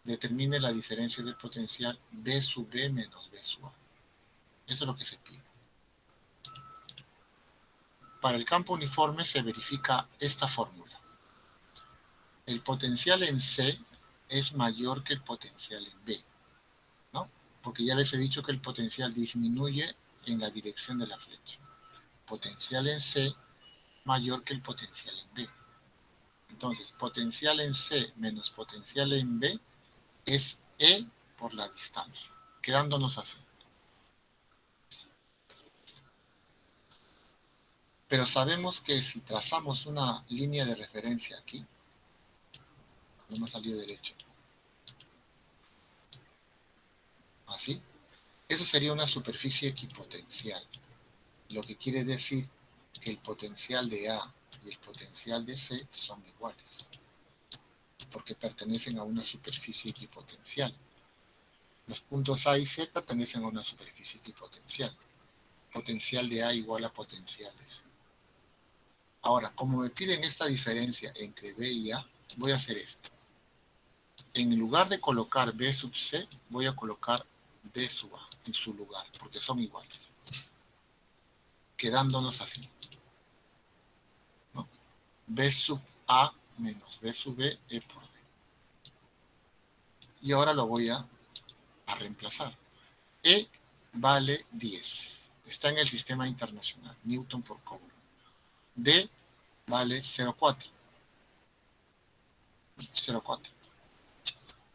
Determine la diferencia de potencial B sub B menos B sub A. Eso es lo que se pide. Para el campo uniforme se verifica esta fórmula. El potencial en C es mayor que el potencial en B, ¿no? Porque ya les he dicho que el potencial disminuye en la dirección de la flecha. Potencial en C mayor que el potencial en B. Entonces, potencial en C menos potencial en B es E por la distancia, quedándonos así. Pero sabemos que si trazamos una línea de referencia aquí, no me ha salido derecho, así, eso sería una superficie equipotencial, lo que quiere decir que el potencial de A y el potencial de C son iguales, porque pertenecen a una superficie equipotencial. Los puntos A y C pertenecen a una superficie equipotencial. Potencial de A igual a potencial de C. Ahora, como me piden esta diferencia entre B y A, voy a hacer esto. En lugar de colocar B sub C, voy a colocar B sub A en su lugar, porque son iguales. Quedándonos así, ¿no? B sub A menos B sub B, E por D. Y ahora lo voy a reemplazar. E vale 10. Está en el sistema internacional, Newton por Coulomb. D vale 0,4. 0,4.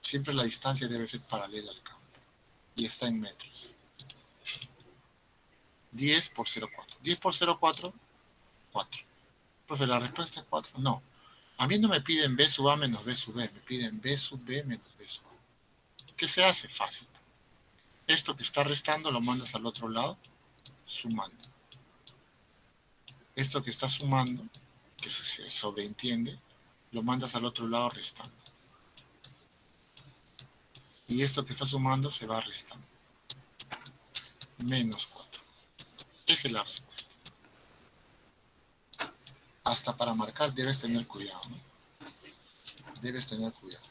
Siempre la distancia debe ser paralela al campo. Y está en metros. 10 por 0,4. 10 por 0,4, 4. Profe, ¿la respuesta es 4? No. A mí no me piden B sub A menos B sub B. Me piden B sub B menos B sub A. ¿Qué se hace? Fácil. Esto que está restando lo mandas al otro lado, sumando. Esto que está sumando, que se sobreentiende, lo mandas al otro lado restando. Y esto que está sumando se va restando. Menos 4. Esa es la respuesta. Hasta para marcar debes tener cuidado, ¿no? Debes tener cuidado.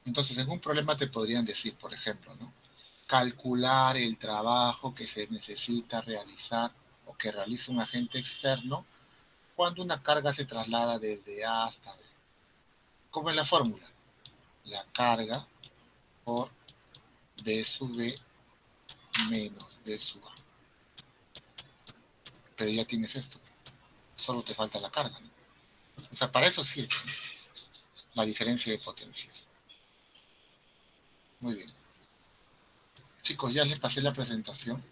Entonces, en un problema te podrían decir, por ejemplo, ¿no?, calcular el trabajo que se necesita realizar o que realiza un agente externo cuando una carga se traslada desde A hasta B. ¿Cómo es la fórmula? La carga por B sub B menos B sub A. Pero ya tienes esto. Solo te falta la carga, ¿no? O sea, para eso sirve la diferencia de potencia. Muy bien. Chicos, ya les pasé la presentación.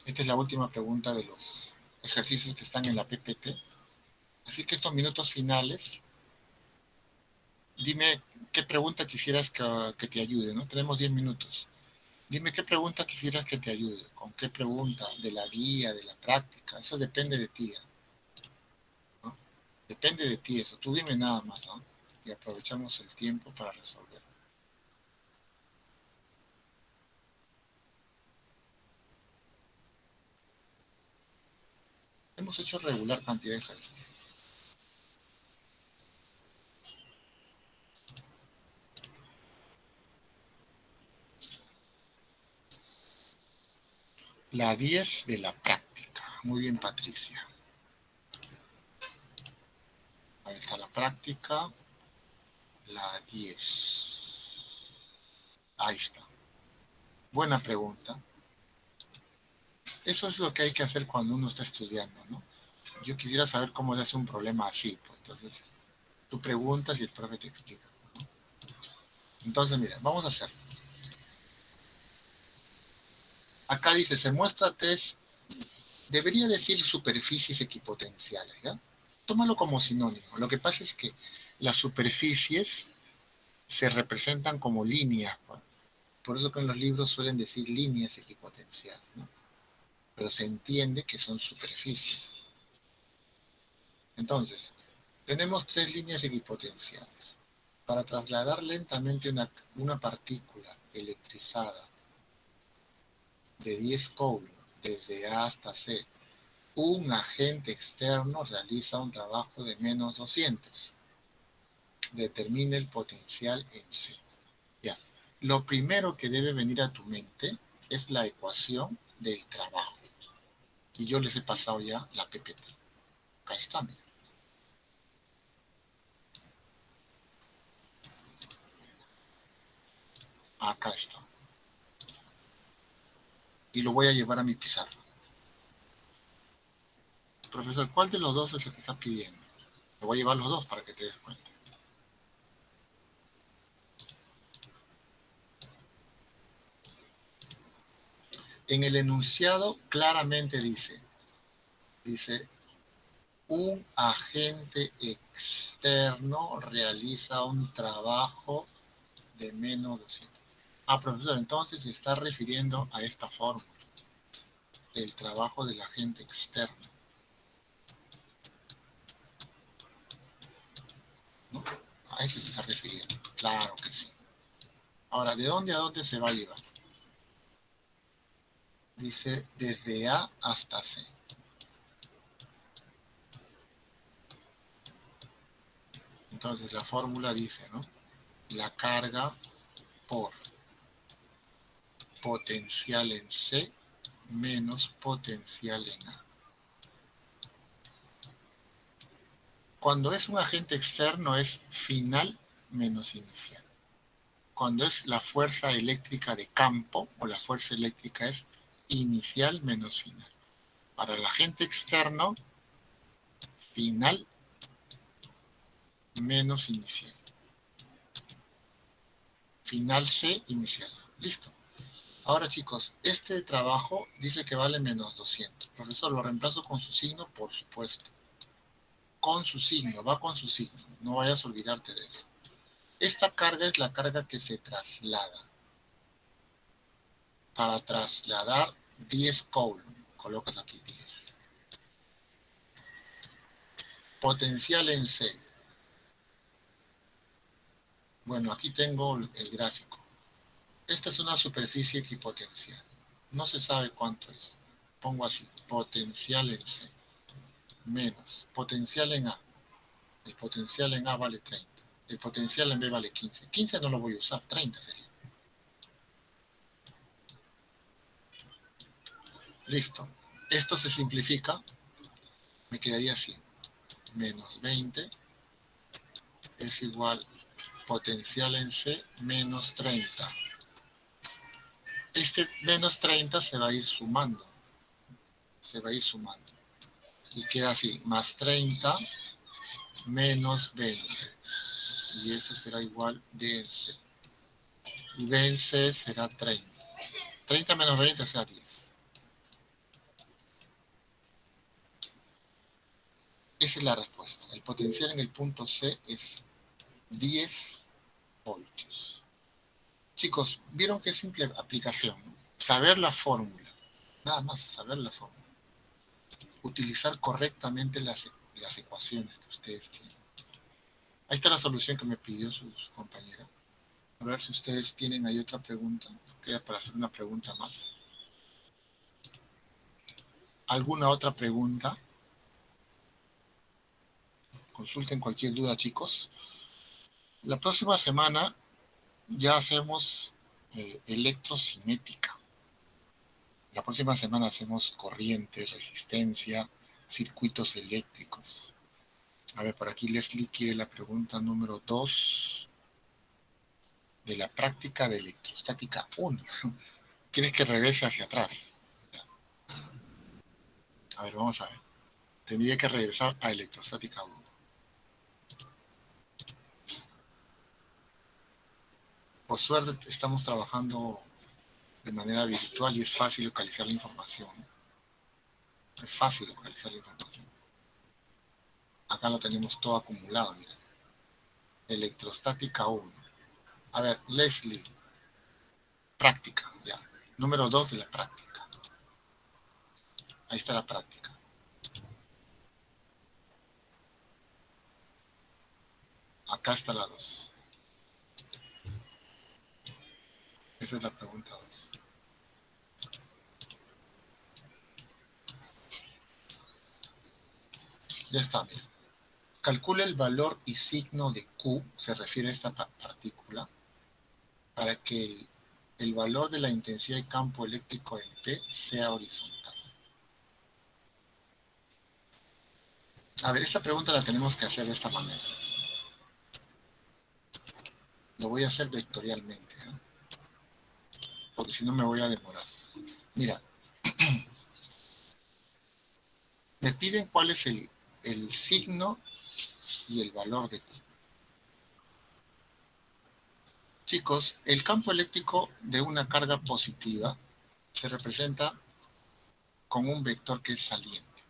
Esta es la última pregunta de los ejercicios que están en la PPT. Así que estos minutos finales, dime qué pregunta quisieras que te ayude, ¿no? Tenemos 10 minutos. Dime qué pregunta quisieras que te ayude, con qué pregunta, de la guía, de la práctica, eso depende de ti, ¿no? Depende de ti eso, tú dime nada más, ¿no? Y aprovechamos el tiempo para resolver. Hemos hecho regular cantidad de ejercicios. La 10 de la práctica. Muy bien, Patricia. Ahí está la práctica. La 10. Ahí está. Buena pregunta. Eso es lo que hay que hacer cuando uno está estudiando, ¿no? Yo quisiera saber cómo se hace un problema así, pues. Entonces, tú preguntas y el profe te explica, ¿no? Entonces, mira, vamos a hacerlo. Acá dice, se muestra tres, debería decir superficies equipotenciales, ¿ya? Tómalo como sinónimo. Lo que pasa es que las superficies se representan como líneas, ¿no? Por eso que en los libros suelen decir líneas equipotenciales, ¿no? Pero se entiende que son superficies. Entonces, tenemos tres líneas equipotenciales. Para trasladar lentamente una partícula electrizada de 10 coulombs desde A hasta C, un agente externo realiza un trabajo de menos 200. Determine el potencial en C. Ya. Lo primero que debe venir a tu mente es la ecuación del trabajo. Y yo les he pasado ya la PPT. Acá está, mira. Acá está. Y lo voy a llevar a mi pizarra. Profesor, ¿cuál de los dos es el que está pidiendo? Le voy a llevar los dos para que te des cuenta. En el enunciado claramente dice, un agente externo realiza un trabajo de menos 200. Ah, profesor, entonces se está refiriendo a esta fórmula, el trabajo del agente externo, ¿no? A eso se está refiriendo, claro que sí. Ahora, ¿de dónde a dónde se va a llevar? Dice, desde A hasta C. Entonces la fórmula dice, ¿no? La carga por potencial en C menos potencial en A. Cuando es un agente externo es final menos inicial. Cuando es la fuerza eléctrica de campo o la fuerza eléctrica es inicial menos final. Para el agente externo, final menos inicial. Final C, inicial. Listo. Ahora chicos, este trabajo dice que vale menos 200. Profesor, lo reemplazo con su signo, por supuesto. Con su signo, va con su signo. No vayas a olvidarte de eso. Esta carga es la carga que se traslada. Para trasladar 10 coulombs, colocas aquí 10. Potencial en C. Bueno, aquí tengo el gráfico. Esta es una superficie equipotencial. No se sabe cuánto es. Pongo así, potencial en C, menos potencial en A. El potencial en A vale 30. El potencial en B vale 15. 15 no lo voy a usar, 30 sería. Listo. Esto se simplifica. Me quedaría así. Menos 20 es igual potencial en C menos 30. Este menos 30 se va a ir sumando. Se va a ir sumando. Y queda así, más 30 menos 20. Y esto será igual de C. Y B en C será 30. 30 menos 20 será 10. Esa es la respuesta. El potencial en el punto C es 10 voltios. Chicos, vieron qué simple aplicación, ¿no? Saber la fórmula, nada más saber la fórmula. Utilizar correctamente las ecuaciones que ustedes tienen. Ahí está la solución que me pidió sus compañeras. A ver si ustedes tienen ahí otra pregunta. Queda para hacer una pregunta más. ¿Alguna otra pregunta? Consulten cualquier duda, chicos. La próxima semana ya hacemos electrocinética. La próxima semana hacemos corrientes, resistencia, circuitos eléctricos. A ver, por aquí Leslie quiere la pregunta número 2 de la práctica de electrostática 1. ¿Quieres que regrese hacia atrás? A ver, vamos a ver. Tendría que regresar a electrostática 1. Por suerte estamos trabajando de manera virtual y es fácil localizar la información. Es fácil localizar la información. Acá lo tenemos todo acumulado, mira. Electrostática 1. A ver, Leslie, práctica, ya. Número 2 de la práctica. Ahí está la práctica. Acá está la 2. Esa es la pregunta 2. Ya está, mira. Calcula el valor y signo de Q, se refiere a esta partícula, para que el valor de la intensidad de campo eléctrico en P sea horizontal. A ver, esta pregunta la tenemos que hacer de esta manera. Lo voy a hacer vectorialmente, ¿no? Porque si no me voy a demorar. Mira, me piden cuál es el signo y el valor de Q. Chicos, el campo eléctrico de una carga positiva se representa con un vector que es saliente.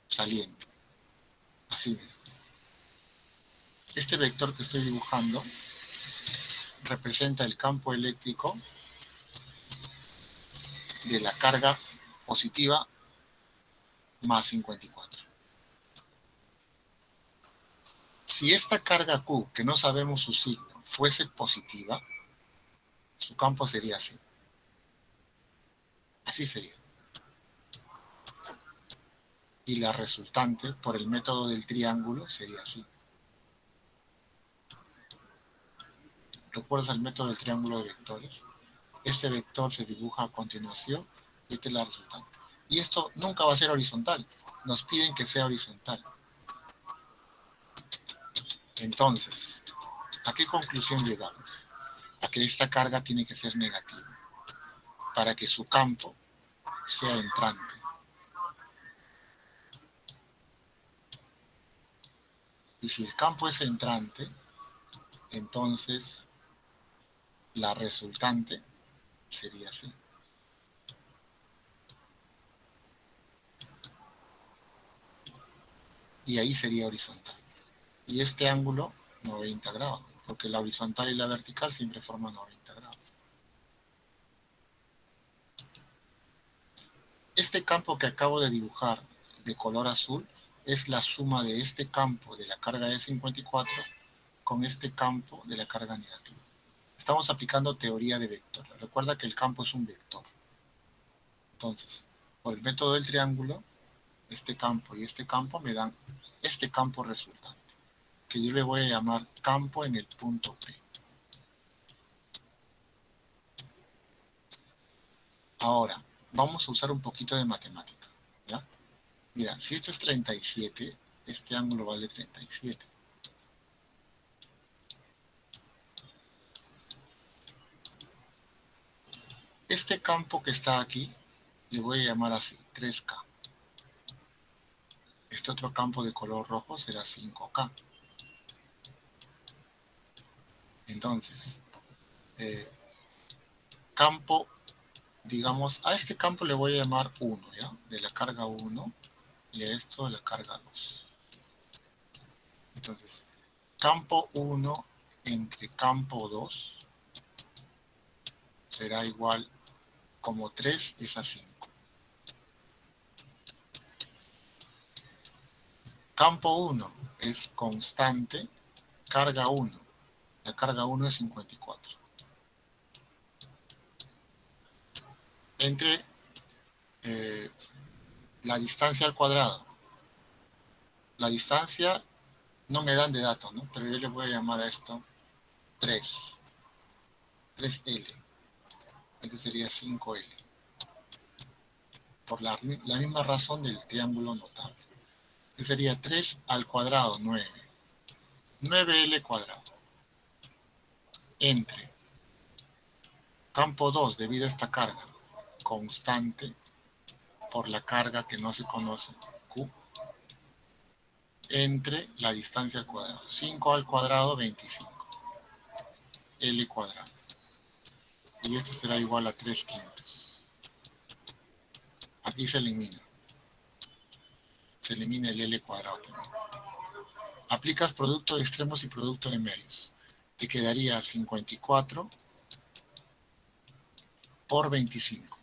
Saliente. Así mismo. Este vector que estoy dibujando representa el campo eléctrico de la carga positiva más 54. Si esta carga Q, que no sabemos su signo, fuese positiva, su campo sería así. Así sería. Y la resultante, por el método del triángulo, sería así. ¿Recuerdas el método del triángulo de vectores? Este vector se dibuja a continuación y esta es la resultante. Y esto nunca va a ser horizontal. Nos piden que sea horizontal. Entonces, ¿a qué conclusión llegamos? A que esta carga tiene que ser negativa para que su campo sea entrante. Y si el campo es entrante, entonces la resultante sería así. Y ahí sería horizontal. Y este ángulo 90 grados, porque la horizontal y la vertical siempre forman 90 grados. Este campo que acabo de dibujar de color azul es la suma de este campo de la carga de 54 con este campo de la carga negativa. Estamos aplicando teoría de vectores. Recuerda que el campo es un vector. Entonces, por el método del triángulo, este campo y este campo me dan este campo resultante, que yo le voy a llamar campo en el punto P. Ahora, vamos a usar un poquito de matemática, ¿ya? Mira, si esto es 37, este ángulo vale 37. Este campo que está aquí, le voy a llamar así, 3K. Este otro campo de color rojo será 5K. Entonces, campo, digamos, a este campo le voy a llamar 1, ¿ya? De la carga 1 y a esto de la carga 2. Entonces, campo 1 entre campo 2 será igual como 3 es a 5. Campo 1 es constante, carga 1. La carga 1 es 54. Entre la distancia al cuadrado. La distancia no me dan de datos, ¿no? Pero yo le voy a llamar a esto 3. 3L. Este sería 5L. Por la misma razón del triángulo notable. Este sería 3 al cuadrado, 9. 9L cuadrado. Entre campo 2, debido a esta carga constante, por la carga que no se conoce, Q, entre la distancia al cuadrado. 5 al cuadrado, 25. L cuadrado. Y esto será igual a 3 quintos. Aquí se elimina. Se elimina el L cuadrado también. Aplicas producto de extremos y producto de medios. Te quedaría 54 por 25.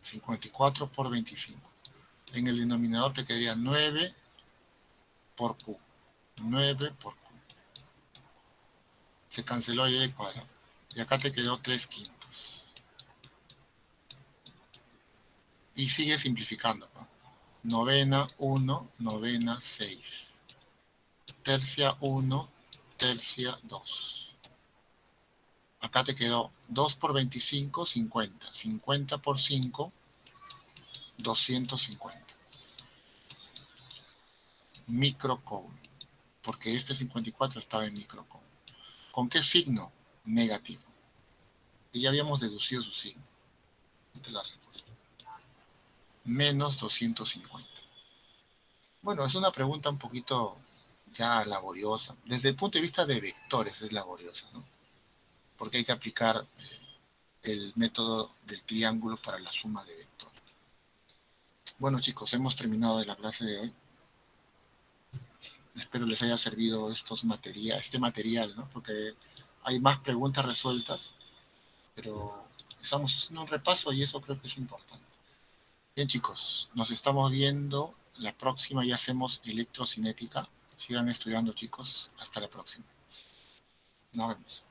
54 por 25. En el denominador te quedaría 9 por Q. 9 por Q. Se canceló el L cuadrado. Y acá te quedó 3 quintos. Y sigue simplificando, ¿no? Novena 1, novena 6. Tercia 1, tercia 2. Acá te quedó 2 por 25, 50. 50 por 5, 250. Microcoule. Porque este 54 estaba en microcoule. ¿Con qué signo? Negativo. Y ya habíamos deducido su signo. Esta es la respuesta. Menos 250. Bueno, es una pregunta un poquito ya laboriosa. Desde el punto de vista de vectores es laboriosa, ¿no? Porque hay que aplicar el método del triángulo para la suma de vectores. Bueno, chicos, hemos terminado de la clase de hoy. Espero les haya servido este material, ¿no? Porque hay más preguntas resueltas, pero estamos haciendo un repaso y eso creo que es importante. Bien, chicos, nos estamos viendo. La próxima ya hacemos electrocinética. Sigan estudiando, chicos. Hasta la próxima. Nos vemos.